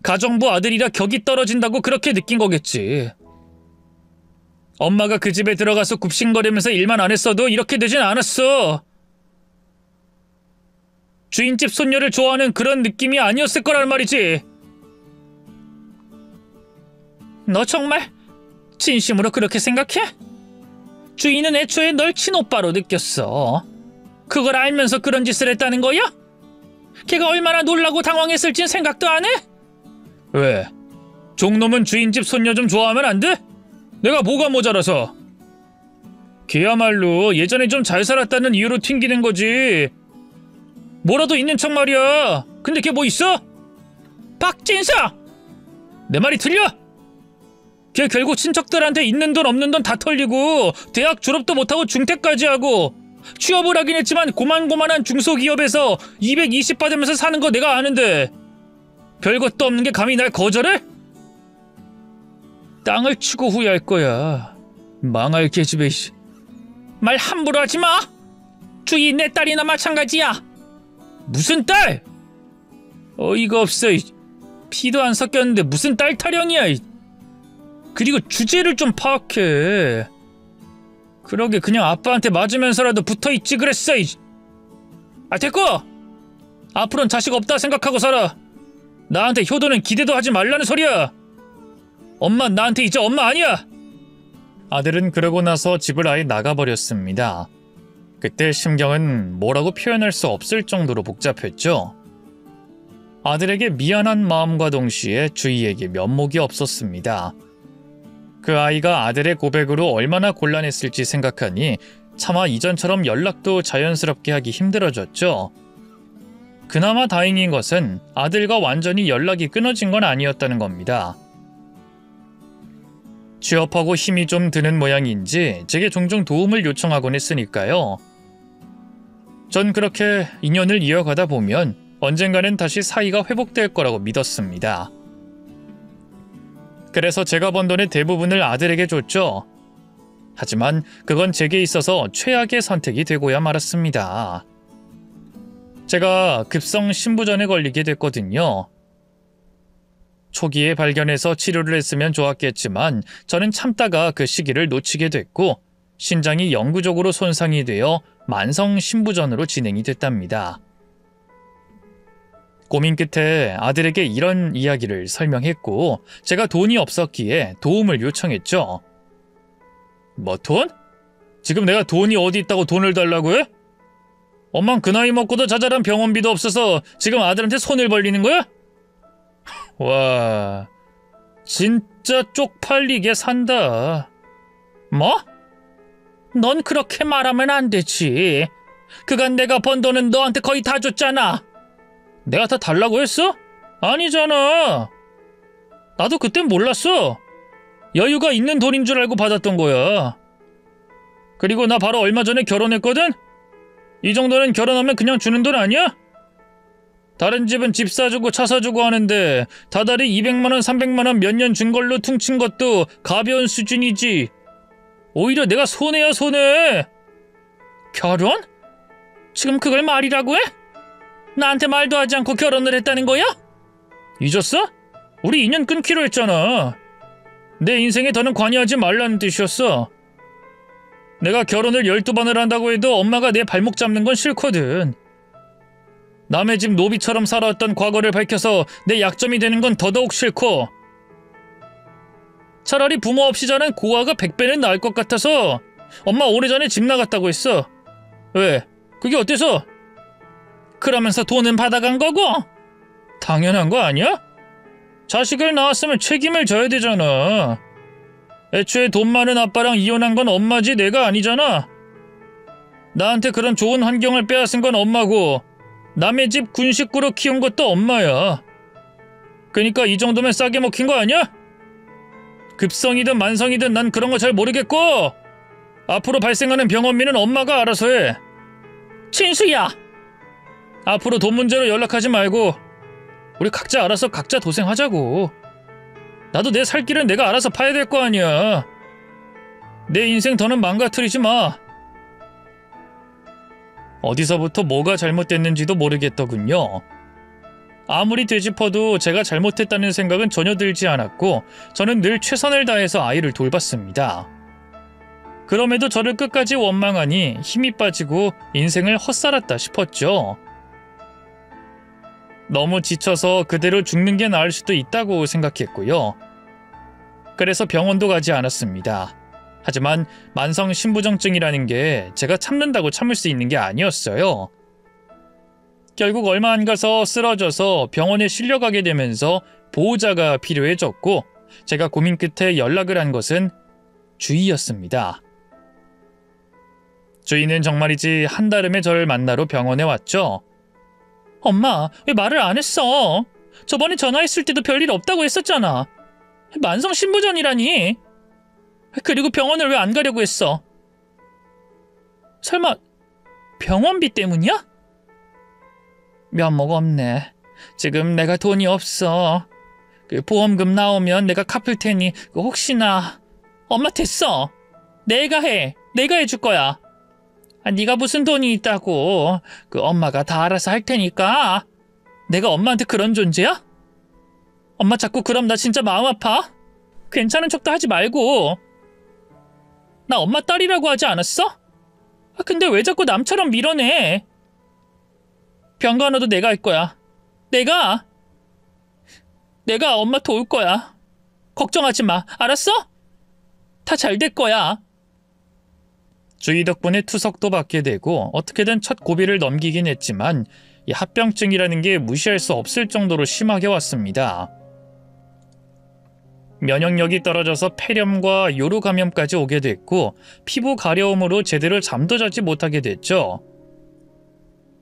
가정부 아들이라 격이 떨어진다고 그렇게 느낀 거겠지. 엄마가 그 집에 들어가서 굽신거리면서 일만 안 했어도 이렇게 되진 않았어. 주인집 손녀를 좋아하는 그런 느낌이 아니었을 거란 말이지. 너 정말 진심으로 그렇게 생각해? 주인은 애초에 널 친오빠로 느꼈어. 그걸 알면서 그런 짓을 했다는 거야? 걔가 얼마나 놀라고 당황했을진 생각도 안 해? 왜? 종놈은 주인집 손녀 좀 좋아하면 안 돼? 내가 뭐가 모자라서? 걔야말로 예전에 좀 잘 살았다는 이유로 튕기는 거지. 뭐라도 있는 척 말이야. 근데 걔 뭐 있어? 박진서! 내 말이 틀려? 걔 결국 친척들한테 있는 돈 없는 돈 다 털리고 대학 졸업도 못하고 중퇴까지 하고 취업을 하긴 했지만 고만고만한 중소기업에서 220 받으면서 사는 거 내가 아는데 별것도 없는 게 감히 날 거절해? 땅을 치고 후회할 거야. 망할 계집애. 말 함부로 하지 마. 주희 내 딸이나 마찬가지야. 무슨 딸? 어이가 없어. 피도 안 섞였는데 무슨 딸 타령이야. 그리고 주제를 좀 파악해. 그러게 그냥 아빠한테 맞으면서라도 붙어있지 그랬어. 됐고! 앞으로는 자식 없다 생각하고 살아. 나한테 효도는 기대도 하지 말라는 소리야. 엄마 나한테 이제 엄마 아니야. 아들은 그러고 나서 집을 아예 나가버렸습니다. 그때 심경은 뭐라고 표현할 수 없을 정도로 복잡했죠. 아들에게 미안한 마음과 동시에 주희에게 면목이 없었습니다. 그 아이가 아들의 고백으로 얼마나 곤란했을지 생각하니 차마 이전처럼 연락도 자연스럽게 하기 힘들어졌죠. 그나마 다행인 것은 아들과 완전히 연락이 끊어진 건 아니었다는 겁니다. 취업하고 힘이 좀 드는 모양인지 제게 종종 도움을 요청하곤 했으니까요. 전 그렇게 인연을 이어가다 보면 언젠가는 다시 사이가 회복될 거라고 믿었습니다. 그래서 제가 번 돈의 대부분을 아들에게 줬죠. 하지만 그건 제게 있어서 최악의 선택이 되고야 말았습니다. 제가 급성 신부전에 걸리게 됐거든요. 초기에 발견해서 치료를 했으면 좋았겠지만 저는 참다가 그 시기를 놓치게 됐고 신장이 영구적으로 손상이 되어 만성 신부전으로 진행이 됐답니다. 고민 끝에 아들에게 이런 이야기를 설명했고 제가 돈이 없었기에 도움을 요청했죠. 뭐 돈? 지금 내가 돈이 어디 있다고 돈을 달라고 해? 엄만 그 나이 먹고도 자잘한 병원비도 없어서 지금 아들한테 손을 벌리는 거야? 와, 진짜 쪽팔리게 산다. 뭐? 넌 그렇게 말하면 안 되지. 그간 내가 번 돈은 너한테 거의 다 줬잖아. 내가 다 달라고 했어? 아니잖아. 나도 그땐 몰랐어. 여유가 있는 돈인 줄 알고 받았던 거야. 그리고 나 바로 얼마 전에 결혼했거든? 이 정도는 결혼하면 그냥 주는 돈 아니야? 다른 집은 집 사주고 차 사주고 하는데 다달이 200만원 300만원 몇 년 준 걸로 퉁친 것도 가벼운 수준이지. 오히려 내가 손해야 손해. 결혼? 지금 그걸 말이라고 해? 나한테 말도 하지 않고 결혼을 했다는 거야? 잊었어? 우리 인연 끊기로 했잖아. 내 인생에 더는 관여하지 말라는 뜻이었어. 내가 결혼을 12번을 한다고 해도 엄마가 내 발목 잡는 건 싫거든. 남의 집 노비처럼 살아왔던 과거를 밝혀서 내 약점이 되는 건 더더욱 싫고, 차라리 부모 없이 자란 고아가 100배는 나을 것 같아서 엄마 오래전에 집 나갔다고 했어. 왜? 그게 어때서? 그러면서 돈은 받아간 거고? 당연한 거 아니야? 자식을 낳았으면 책임을 져야 되잖아. 애초에 돈 많은 아빠랑 이혼한 건 엄마지 내가 아니잖아. 나한테 그런 좋은 환경을 빼앗은 건 엄마고, 남의 집 군식구로 키운 것도 엄마야. 그러니까 이 정도면 싸게 먹힌 거 아니야? 급성이든 만성이든 난 그런 거 잘 모르겠고, 앞으로 발생하는 병원비는 엄마가 알아서 해. 진수야! 앞으로 돈 문제로 연락하지 말고 우리 각자 알아서 각자 도생하자고. 나도 내 살 길은 내가 알아서 파야 될 거 아니야. 내 인생 더는 망가뜨리지 마. 어디서부터 뭐가 잘못됐는지도 모르겠더군요. 아무리 되짚어도 제가 잘못했다는 생각은 전혀 들지 않았고, 저는 늘 최선을 다해서 아이를 돌봤습니다. 그럼에도 저를 끝까지 원망하니 힘이 빠지고 인생을 헛살았다 싶었죠. 너무 지쳐서 그대로 죽는 게 나을 수도 있다고 생각했고요. 그래서 병원도 가지 않았습니다. 하지만 만성 신부정증이라는 게 제가 참는다고 참을 수 있는 게 아니었어요. 결국 얼마 안 가서 쓰러져서 병원에 실려가게 되면서 보호자가 필요해졌고, 제가 고민 끝에 연락을 한 것은 주희였습니다. 주희는 정말이지 한달음에 저를 만나러 병원에 왔죠. 엄마, 왜 말을 안 했어? 저번에 전화했을 때도 별일 없다고 했었잖아. 만성 신부전이라니. 그리고 병원을 왜 안 가려고 했어? 설마 병원비 때문이야? 면목 없네. 지금 내가 돈이 없어. 그 보험금 나오면 내가 갚을 테니 혹시나. 엄마 됐어. 내가 해. 내가 해줄 거야. 네가 무슨 돈이 있다고. 그 엄마가 다 알아서 할 테니까. 내가 엄마한테 그런 존재야? 엄마 자꾸 그럼 나 진짜 마음 아파. 괜찮은 척도 하지 말고. 나 엄마 딸이라고 하지 않았어? 근데 왜 자꾸 남처럼 밀어내? 병간호도 내가 할 거야. 내가 엄마 도울 거야. 걱정하지 마. 알았어? 다 잘 될 거야. 주희 덕분에 투석도 받게 되고 어떻게든 첫 고비를 넘기긴 했지만 이 합병증이라는 게 무시할 수 없을 정도로 심하게 왔습니다. 면역력이 떨어져서 폐렴과 요로 감염까지 오게 됐고, 피부 가려움으로 제대로 잠도 자지 못하게 됐죠.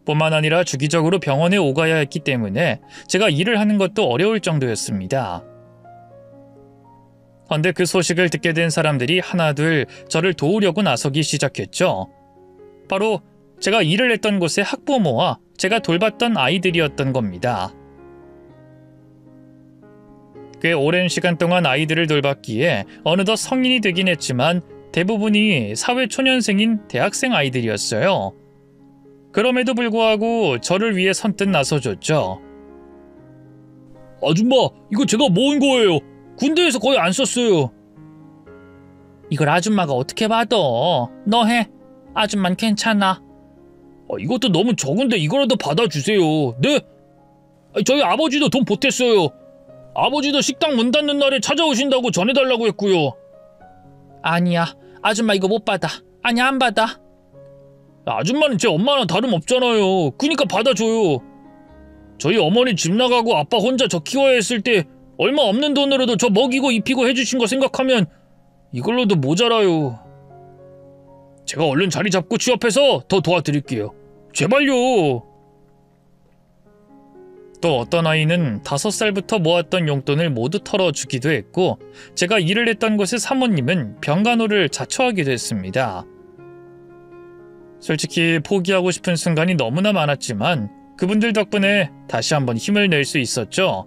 뿐만 아니라 주기적으로 병원에 오가야 했기 때문에 제가 일을 하는 것도 어려울 정도였습니다. 그런데 그 소식을 듣게 된 사람들이 하나둘 저를 도우려고 나서기 시작했죠. 바로 제가 일을 했던 곳의 학부모와 제가 돌봤던 아이들이었던 겁니다. 꽤 오랜 시간 동안 아이들을 돌봤기에 어느덧 성인이 되긴 했지만 대부분이 사회초년생인 대학생 아이들이었어요. 그럼에도 불구하고 저를 위해 선뜻 나서줬죠. 아줌마, 이거 제가 모은 거예요. 군대에서 거의 안 썼어요. 이걸 아줌마가 어떻게 받아? 너 해. 아줌만 괜찮아. 이것도 너무 적은데 이거라도 받아주세요. 네? 저희 아버지도 돈 보탰어요. 아버지도 식당 문 닫는 날에 찾아오신다고 전해달라고 했고요. 아니야. 아줌마 이거 못 받아. 아니 안 받아. 아줌마는 제 엄마랑 다름없잖아요. 그니까 받아줘요. 저희 어머니 집 나가고 아빠 혼자 저 키워야 했을 때 얼마 없는 돈으로도 저 먹이고 입히고 해주신 거 생각하면 이걸로도 모자라요. 제가 얼른 자리 잡고 취업해서 더 도와드릴게요. 제발요. 또 어떤 아이는 5살부터 모았던 용돈을 모두 털어주기도 했고, 제가 일을 했던 곳의 사모님은 병간호를 자처하기도 했습니다. 솔직히 포기하고 싶은 순간이 너무나 많았지만 그분들 덕분에 다시 한번 힘을 낼 수 있었죠.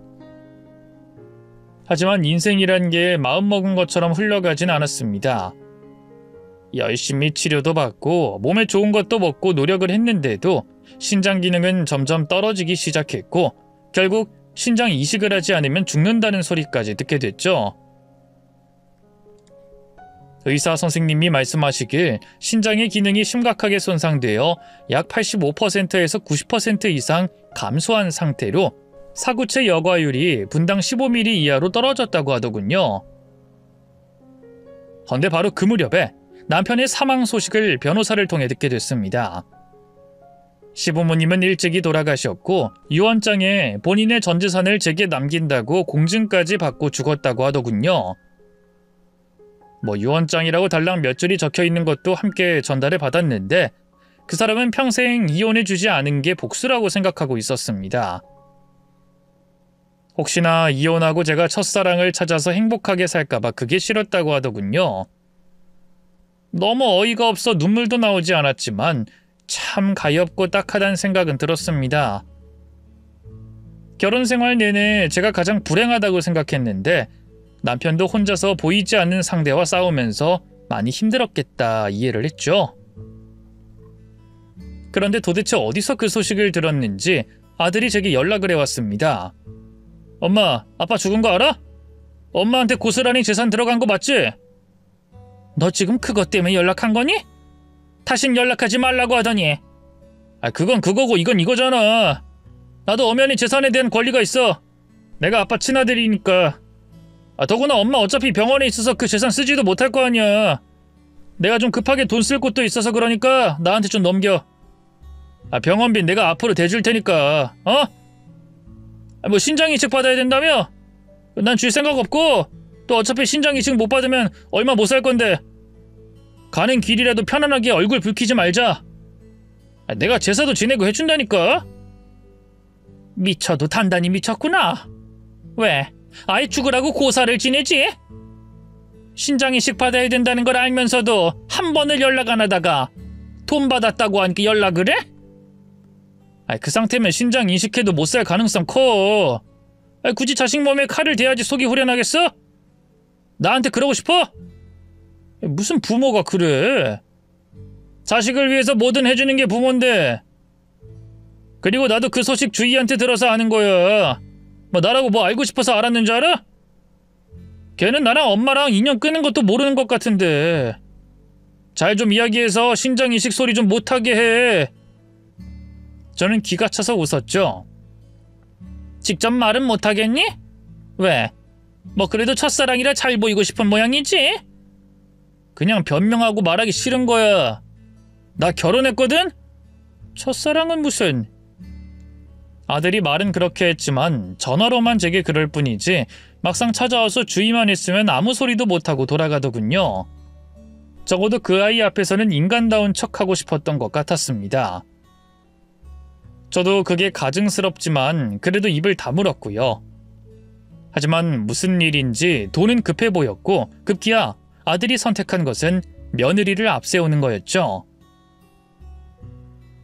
하지만 인생이란 게 마음먹은 것처럼 흘러가진 않았습니다. 열심히 치료도 받고 몸에 좋은 것도 먹고 노력을 했는데도 신장 기능은 점점 떨어지기 시작했고 결국 신장 이식을 하지 않으면 죽는다는 소리까지 듣게 됐죠. 의사 선생님이 말씀하시길 신장의 기능이 심각하게 손상되어 약 85%에서 90% 이상 감소한 상태로 사구체 여과율이 분당 15ml 이하로 떨어졌다고 하더군요. 헌데 바로 그 무렵에 남편의 사망 소식을 변호사를 통해 듣게 됐습니다. 시부모님은 일찍이 돌아가셨고 유언장에 본인의 전 재산을 제게 남긴다고 공증까지 받고 죽었다고 하더군요. 유언장이라고 달랑 몇 줄이 적혀있는 것도 함께 전달해 받았는데 그 사람은 평생 이혼해주지 않은 게 복수라고 생각하고 있었습니다. 혹시나 이혼하고 제가 첫사랑을 찾아서 행복하게 살까봐 그게 싫었다고 하더군요. 너무 어이가 없어 눈물도 나오지 않았지만 참 가엾고 딱하다는 생각은 들었습니다. 결혼 생활 내내 제가 가장 불행하다고 생각했는데 남편도 혼자서 보이지 않는 상대와 싸우면서 많이 힘들었겠다 이해를 했죠. 그런데 도대체 어디서 그 소식을 들었는지 아들이 제게 연락을 해왔습니다. 엄마, 아빠 죽은 거 알아? 엄마한테 고스란히 재산 들어간 거 맞지? 너 지금 그것 때문에 연락한 거니? 다신 연락하지 말라고 하더니. 그건 그거고 이건 이거잖아. 나도 엄연히 재산에 대한 권리가 있어. 내가 아빠 친아들이니까. 더구나 엄마 어차피 병원에 있어서 그 재산 쓰지도 못할 거 아니야. 내가 좀 급하게 돈 쓸 곳도 있어서 그러니까 나한테 좀 넘겨. 병원비 내가 앞으로 대줄 테니까. 신장 이식 받아야 된다며? 난 줄 생각 없고 또 어차피 신장 이식 못 받으면 얼마 못 살 건데. 가는 길이라도 편안하게 얼굴 붉히지 말자. 내가 제사도 지내고 해준다니까. 미쳐도 단단히 미쳤구나. 왜? 아이 죽으라고 고사를 지내지? 신장 이식 받아야 된다는 걸 알면서도 한 번을 연락 안 하다가 돈 받았다고 하니까 연락을 해? 그 상태면 신장 이식해도 못 살 가능성 커. 굳이 자식 몸에 칼을 대야지 속이 후련하겠어? 나한테 그러고 싶어? 무슨 부모가 그래? 자식을 위해서 뭐든 해주는 게 부모인데. 그리고 나도 그 소식 주희한테 들어서 아는 거야. 나라고 뭐 알고 싶어서 알았는 줄 알아? 걔는 나랑 엄마랑 인연 끊는 것도 모르는 것 같은데. 잘 좀 이야기해서 신장 이식 소리 좀 못하게 해. 저는 기가 차서 웃었죠. 직접 말은 못하겠니? 왜? 그래도 첫사랑이라 잘 보이고 싶은 모양이지? 그냥 변명하고 말하기 싫은 거야. 나 결혼했거든? 첫사랑은 무슨... 아들이 말은 그렇게 했지만 전화로만 제게 그럴 뿐이지 막상 찾아와서 주의만 했으면 아무 소리도 못하고 돌아가더군요. 적어도 그 아이 앞에서는 인간다운 척하고 싶었던 것 같았습니다. 저도 그게 가증스럽지만 그래도 입을 다물었고요. 하지만 무슨 일인지 돈은 급해 보였고 급기야 아들이 선택한 것은 며느리를 앞세우는 거였죠.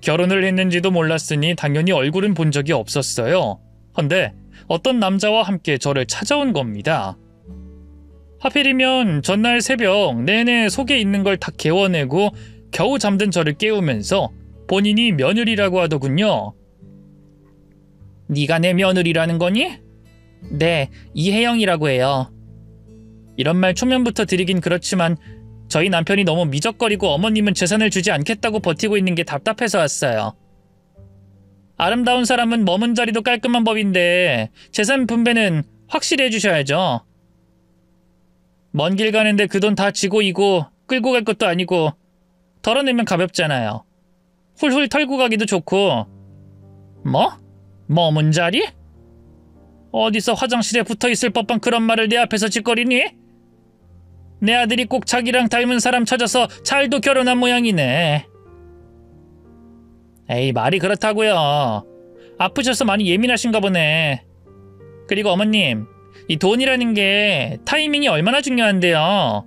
결혼을 했는지도 몰랐으니 당연히 얼굴은 본 적이 없었어요. 헌데 어떤 남자와 함께 저를 찾아온 겁니다. 하필이면 전날 새벽 내내 속에 있는 걸 다 개워내고 겨우 잠든 저를 깨우면서 본인이 며느리라고 하더군요. 네가 내 며느리라는 거니? 네, 이혜영이라고 해요. 이런 말 초면부터 드리긴 그렇지만 저희 남편이 너무 미적거리고 어머님은 재산을 주지 않겠다고 버티고 있는 게 답답해서 왔어요. 아름다운 사람은 머문 자리도 깔끔한 법인데 재산 분배는 확실히 해주셔야죠. 먼 길 가는데 그 돈 다 지고 이고 끌고 갈 것도 아니고 덜어내면 가볍잖아요. 훌훌 털고 가기도 좋고. 뭐? 머문 자리? 어디서 화장실에 붙어있을 법한 그런 말을 내 앞에서 짓거리니? 내 아들이 꼭 자기랑 닮은 사람 찾아서 잘도 결혼한 모양이네. 에이, 말이 그렇다고요. 아프셔서 많이 예민하신가 보네. 그리고 어머님, 이 돈이라는 게 타이밍이 얼마나 중요한데요.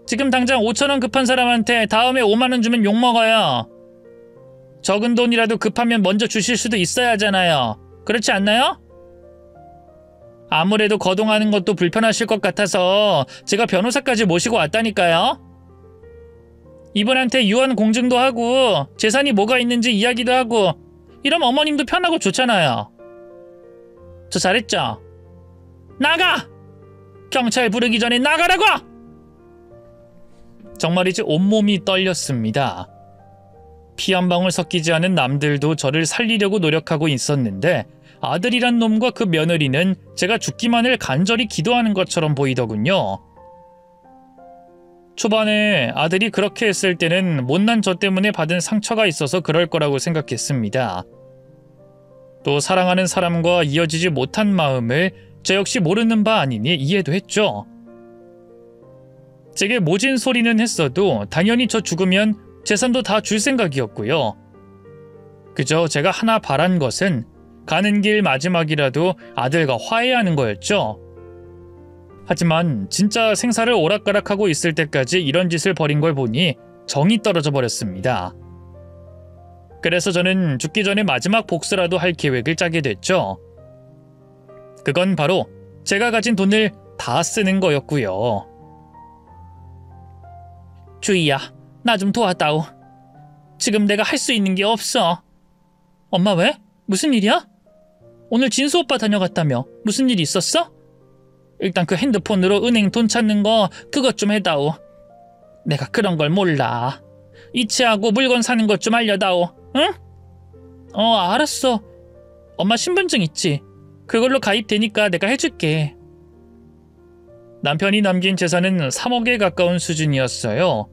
지금 당장 5,000원 급한 사람한테 다음에 5만원 주면 욕먹어요. 적은 돈이라도 급하면 먼저 주실 수도 있어야 하잖아요. 그렇지 않나요? 아무래도 거동하는 것도 불편하실 것 같아서 제가 변호사까지 모시고 왔다니까요. 이분한테 유언 공증도 하고 재산이 뭐가 있는지 이야기도 하고 이러면 어머님도 편하고 좋잖아요. 저 잘했죠? 나가! 경찰 부르기 전에 나가라고! 정말이지 온몸이 떨렸습니다. 피 한 방울 섞이지 않은 남들도 저를 살리려고 노력하고 있었는데 아들이란 놈과 그 며느리는 제가 죽기만을 간절히 기도하는 것처럼 보이더군요. 초반에 아들이 그렇게 했을 때는 못난 저 때문에 받은 상처가 있어서 그럴 거라고 생각했습니다. 또 사랑하는 사람과 이어지지 못한 마음을 저 역시 모르는 바 아니니 이해도 했죠. 제게 모진 소리는 했어도 당연히 저 죽으면 재산도 다 줄 생각이었고요. 그저 제가 하나 바란 것은 가는 길 마지막이라도 아들과 화해하는 거였죠. 하지만 진짜 생사를 오락가락하고 있을 때까지 이런 짓을 벌인 걸 보니 정이 떨어져 버렸습니다. 그래서 저는 죽기 전에 마지막 복수라도 할 계획을 짜게 됐죠. 그건 바로 제가 가진 돈을 다 쓰는 거였고요. 주희야, 나 좀 도와다오. 지금 내가 할 수 있는 게 없어. 엄마 왜? 무슨 일이야? 오늘 진수 오빠 다녀갔다며. 무슨 일 있었어? 일단 그 핸드폰으로 은행 돈 찾는 거 그것 좀 해다오. 내가 그런 걸 몰라. 이체하고 물건 사는 것 좀 알려다오. 응? 알았어. 엄마 신분증 있지? 그걸로 가입되니까 내가 해줄게. 남편이 남긴 재산은 3억에 가까운 수준이었어요.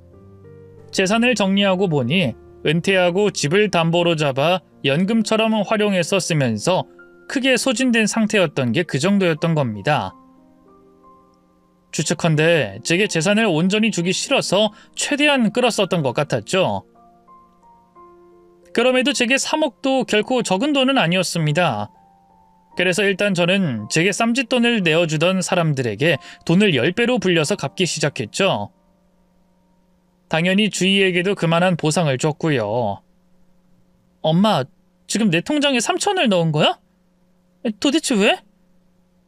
재산을 정리하고 보니 은퇴하고 집을 담보로 잡아 연금처럼 활용해서 쓰면서 크게 소진된 상태였던 게 그 정도였던 겁니다. 추측컨대 제게 재산을 온전히 주기 싫어서 최대한 끌었었던 것 같았죠. 그럼에도 제게 3억도 결코 적은 돈은 아니었습니다. 그래서 일단 저는 제게 쌈짓돈을 내어주던 사람들에게 돈을 10배로 불려서 갚기 시작했죠. 당연히 주희에게도 그만한 보상을 줬고요. 엄마, 지금 내 통장에 3천을 넣은 거야? 도대체 왜?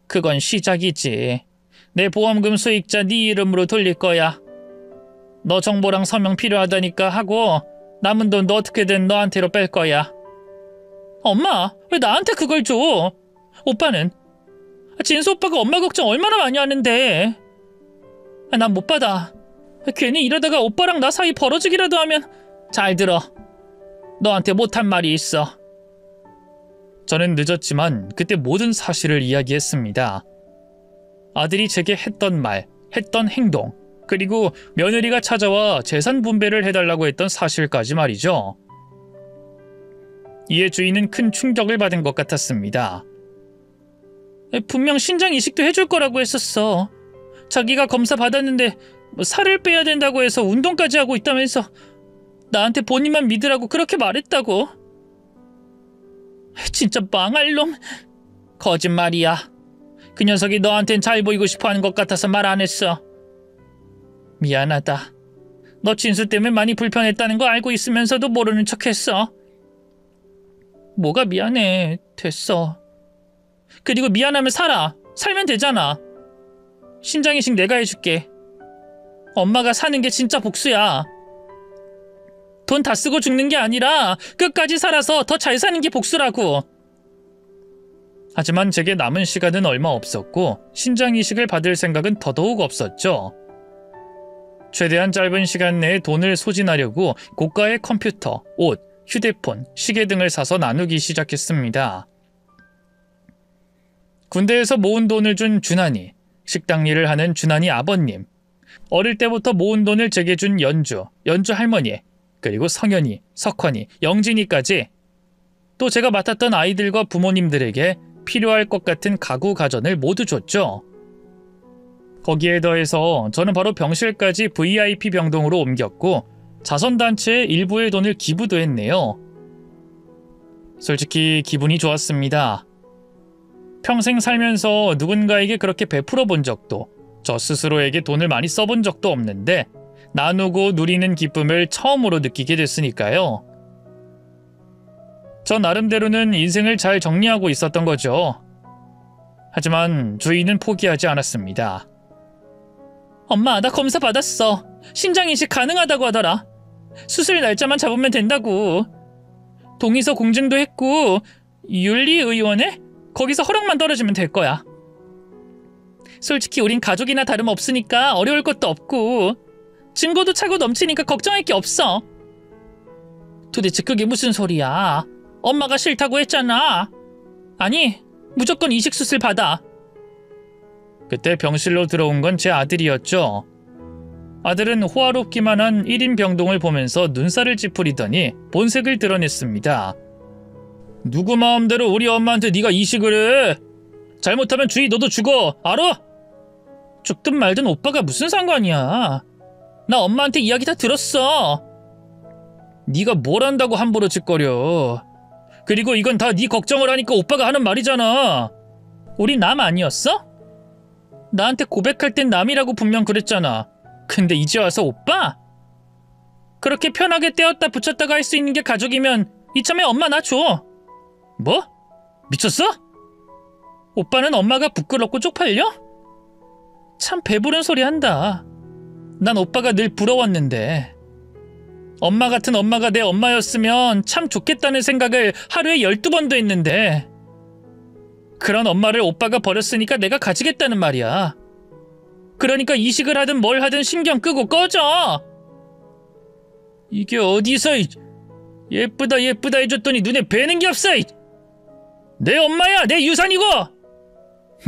그건 시작이지. 내 보험금 수익자 네 이름으로 돌릴 거야. 너 정보랑 서명 필요하다니까 하고 남은 돈도 어떻게든 너한테로 뺄 거야. 엄마, 왜 나한테 그걸 줘? 오빠는? 진수 오빠가 엄마 걱정 얼마나 많이 하는데. 난 못 받아. 괜히 이러다가 오빠랑 나 사이 벌어지기라도 하면. 잘 들어. 너한테 못한 말이 있어. 저는 늦었지만 그때 모든 사실을 이야기했습니다. 아들이 제게 했던 말, 했던 행동, 그리고 며느리가 찾아와 재산 분배를 해달라고 했던 사실까지 말이죠. 이에 주인은 큰 충격을 받은 것 같았습니다. 분명 신장 이식도 해줄 거라고 했었어. 자기가 검사 받았는데 살을 빼야 된다고 해서 운동까지 하고 있다면서 나한테 본인만 믿으라고 그렇게 말했다고. 진짜 망할 놈. 거짓말이야. 그 녀석이 너한텐 잘 보이고 싶어하는 것 같아서 말 안 했어. 미안하다. 너 진수 때문에 많이 불편했다는 거 알고 있으면서도 모르는 척했어. 뭐가 미안해. 됐어. 그리고 미안하면 살면 되잖아. 신장이식 내가 해줄게. 엄마가 사는 게 진짜 복수야. 돈 다 쓰고 죽는 게 아니라 끝까지 살아서 더 잘 사는 게 복수라고. 하지만 제게 남은 시간은 얼마 없었고 신장이식을 받을 생각은 더더욱 없었죠. 최대한 짧은 시간 내에 돈을 소진하려고 고가의 컴퓨터, 옷, 휴대폰, 시계 등을 사서 나누기 시작했습니다. 군대에서 모은 돈을 준 준환이, 식당 일을 하는 준환이 아버님, 어릴 때부터 모은 돈을 제게 준 연주 할머니, 그리고 성현이, 석환이, 영진이까지 또 제가 맡았던 아이들과 부모님들에게 필요할 것 같은 가구 가전을 모두 줬죠. 거기에 더해서 저는 바로 병실까지 VIP 병동으로 옮겼고 자선단체에 일부의 돈을 기부도 했네요. 솔직히 기분이 좋았습니다. 평생 살면서 누군가에게 그렇게 베풀어 본 적도, 저 스스로에게 돈을 많이 써본 적도 없는데 나누고 누리는 기쁨을 처음으로 느끼게 됐으니까요. 저 나름대로는 인생을 잘 정리하고 있었던 거죠. 하지만 주인은 포기하지 않았습니다. 엄마, 나 검사 받았어. 신장 이식 가능하다고 하더라. 수술 날짜만 잡으면 된다고. 동의서 공증도 했고 윤리의원에 거기서 허락만 떨어지면 될 거야. 솔직히 우린 가족이나 다름없으니까 어려울 것도 없고 증거도 차고 넘치니까 걱정할 게 없어. 도대체 그게 무슨 소리야? 엄마가 싫다고 했잖아. 아니, 무조건 이식수술 받아. 그때 병실로 들어온 건 제 아들이었죠. 아들은 호화롭기만 한 1인 병동을 보면서 눈살을 찌푸리더니 본색을 드러냈습니다. 누구 마음대로 우리 엄마한테 네가 이식을 해? 잘못하면 주희 너도 죽어, 알아? 죽든 말든 오빠가 무슨 상관이야. 나 엄마한테 이야기 다 들었어. 네가 뭘 안다고 함부로 짓거려. 그리고 이건 다 네 걱정을 하니까 오빠가 하는 말이잖아. 우리 남 아니었어? 나한테 고백할 땐 남이라고 분명 그랬잖아. 근데 이제 와서 오빠? 그렇게 편하게 떼었다 붙였다가 할 수 있는 게 가족이면 이참에 엄마 나 줘. 뭐? 미쳤어? 오빠는 엄마가 부끄럽고 쪽팔려? 참 배부른 소리 한다. 난 오빠가 늘 부러웠는데. 엄마 같은 엄마가 내 엄마였으면 참 좋겠다는 생각을 하루에 12번도 했는데 그런 엄마를 오빠가 버렸으니까 내가 가지겠다는 말이야. 그러니까 이식을 하든 뭘 하든 신경 끄고 꺼져. 이게 어디서 예쁘다 예쁘다 해줬더니 눈에 뵈는 게 없어. 내 엄마야, 내 유산이고.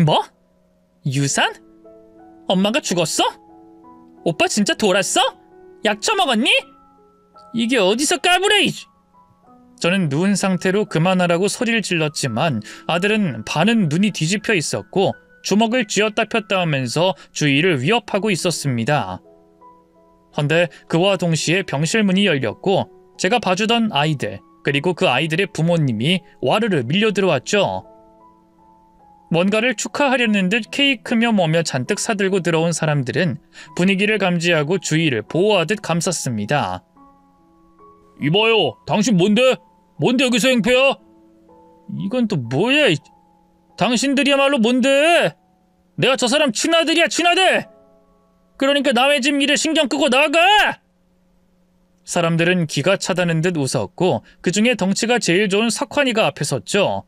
뭐? 유산? 엄마가 죽었어? 오빠 진짜 돌았어? 약 처먹었니? 이게 어디서 까불해. 저는 누운 상태로 그만하라고 소리를 질렀지만 아들은 반은 눈이 뒤집혀 있었고 주먹을 쥐었다 폈다 하면서 주위를 위협하고 있었습니다. 헌데 그와 동시에 병실 문이 열렸고 제가 봐주던 아이들 그리고 그 아이들의 부모님이 와르르 밀려 들어왔죠. 뭔가를 축하하려는 듯 케이크며 뭐며 잔뜩 사들고 들어온 사람들은 분위기를 감지하고 주위를 보호하듯 감쌌습니다. 이봐요, 당신 뭔데? 뭔데 여기서 행패야? 이건 또 뭐야? 당신들이야말로 뭔데? 내가 저 사람 친아들이야, 친아들! 그러니까 남의 집 일에 신경 끄고 나가! 사람들은 기가 차다는 듯 웃었고 그 중에 덩치가 제일 좋은 석환이가 앞에 섰죠.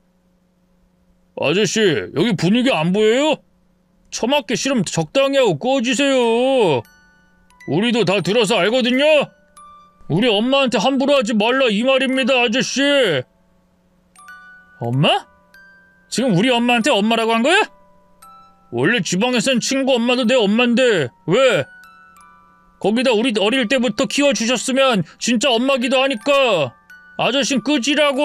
아저씨, 여기 분위기 안 보여요? 처맞기 싫으면 적당히 하고 꺼지세요. 우리도 다 들어서 알거든요? 우리 엄마한테 함부로 하지 말라 이 말입니다, 아저씨. 엄마? 지금 우리 엄마한테 엄마라고 한 거야? 원래 지방에선 친구 엄마도 내 엄마인데 왜? 거기다 우리 어릴 때부터 키워주셨으면 진짜 엄마기도 하니까 아저씨는 끄지라고!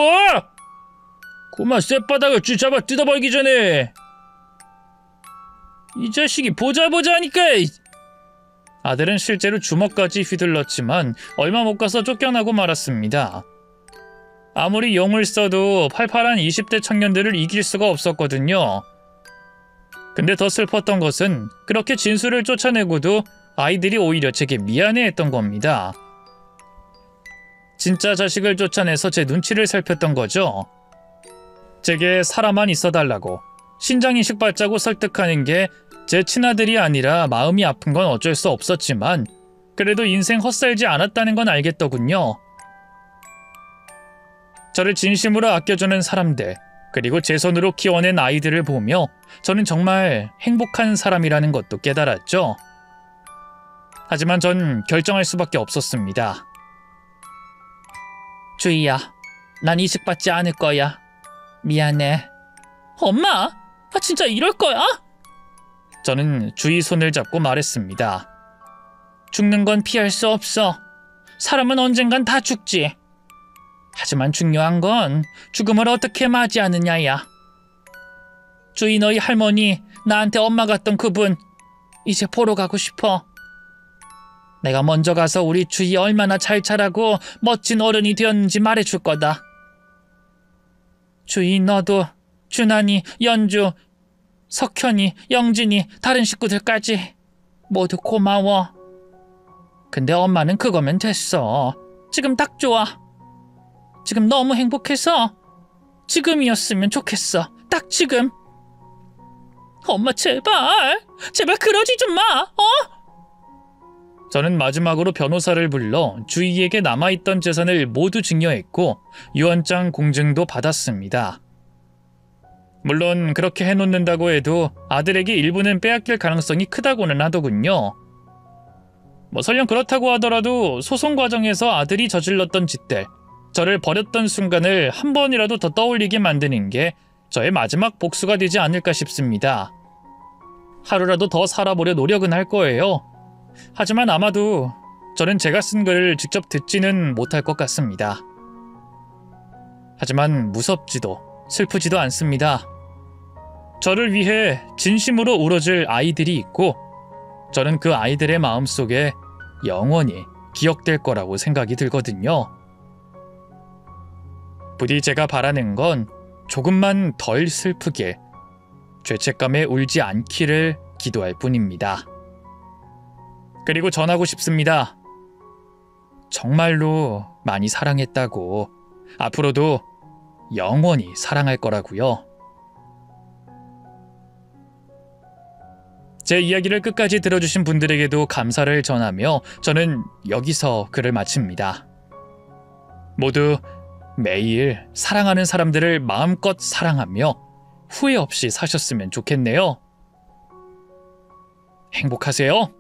고마 쌔바닥을 쥐잡아 뜯어버리기 전에. 이 자식이 보자 하니까. 아들은 실제로 주먹까지 휘둘렀지만 얼마 못 가서 쫓겨나고 말았습니다. 아무리 용을 써도 팔팔한 20대 청년들을 이길 수가 없었거든요. 근데 더 슬펐던 것은 그렇게 진수를 쫓아내고도 아이들이 오히려 제게 미안해했던 겁니다. 진짜 자식을 쫓아내서 제 눈치를 살폈던 거죠. 제게 살아만 있어달라고 신장이식 받자고 설득하는 게 제 친아들이 아니라 마음이 아픈 건 어쩔 수 없었지만 그래도 인생 헛살지 않았다는 건 알겠더군요. 저를 진심으로 아껴주는 사람들 그리고 제 손으로 키워낸 아이들을 보며 저는 정말 행복한 사람이라는 것도 깨달았죠. 하지만 전 결정할 수밖에 없었습니다. 주희야, 난 이식받지 않을 거야. 미안해. 엄마? 진짜 이럴 거야? 저는 주희 손을 잡고 말했습니다. 죽는 건 피할 수 없어. 사람은 언젠간 다 죽지. 하지만 중요한 건 죽음을 어떻게 맞이하느냐야. 주희 너희 할머니, 나한테 엄마 같던 그분 이제 보러 가고 싶어. 내가 먼저 가서 우리 주희 얼마나 잘 자라고 멋진 어른이 되었는지 말해줄 거다. 주희 너도, 준환이, 연주, 석현이, 영진이, 다른 식구들까지 모두 고마워. 근데 엄마는 그거면 됐어. 지금 딱 좋아. 지금 너무 행복해서 지금이었으면 좋겠어. 딱 지금. 엄마 제발 그러지 좀 마. 저는 마지막으로 변호사를 불러 주희에게 남아있던 재산을 모두 증여했고 유언장 공증도 받았습니다. 물론 그렇게 해놓는다고 해도 아들에게 일부는 빼앗길 가능성이 크다고는 하더군요. 설령 그렇다고 하더라도 소송 과정에서 아들이 저질렀던 짓들, 저를 버렸던 순간을 한 번이라도 더 떠올리게 만드는 게 저의 마지막 복수가 되지 않을까 싶습니다. 하루라도 더 살아보려 노력은 할 거예요. 하지만 아마도 저는 제가 쓴 글을 직접 듣지는 못할 것 같습니다. 하지만 무섭지도 슬프지도 않습니다. 저를 위해 진심으로 울어줄 아이들이 있고 저는 그 아이들의 마음속에 영원히 기억될 거라고 생각이 들거든요. 부디 제가 바라는 건 조금만 덜 슬프게, 죄책감에 울지 않기를 기도할 뿐입니다. 그리고 전하고 싶습니다. 정말로 많이 사랑했다고, 앞으로도 영원히 사랑할 거라고요. 제 이야기를 끝까지 들어주신 분들에게도 감사를 전하며 저는 여기서 글을 마칩니다. 모두 매일 사랑하는 사람들을 마음껏 사랑하며 후회 없이 사셨으면 좋겠네요. 행복하세요.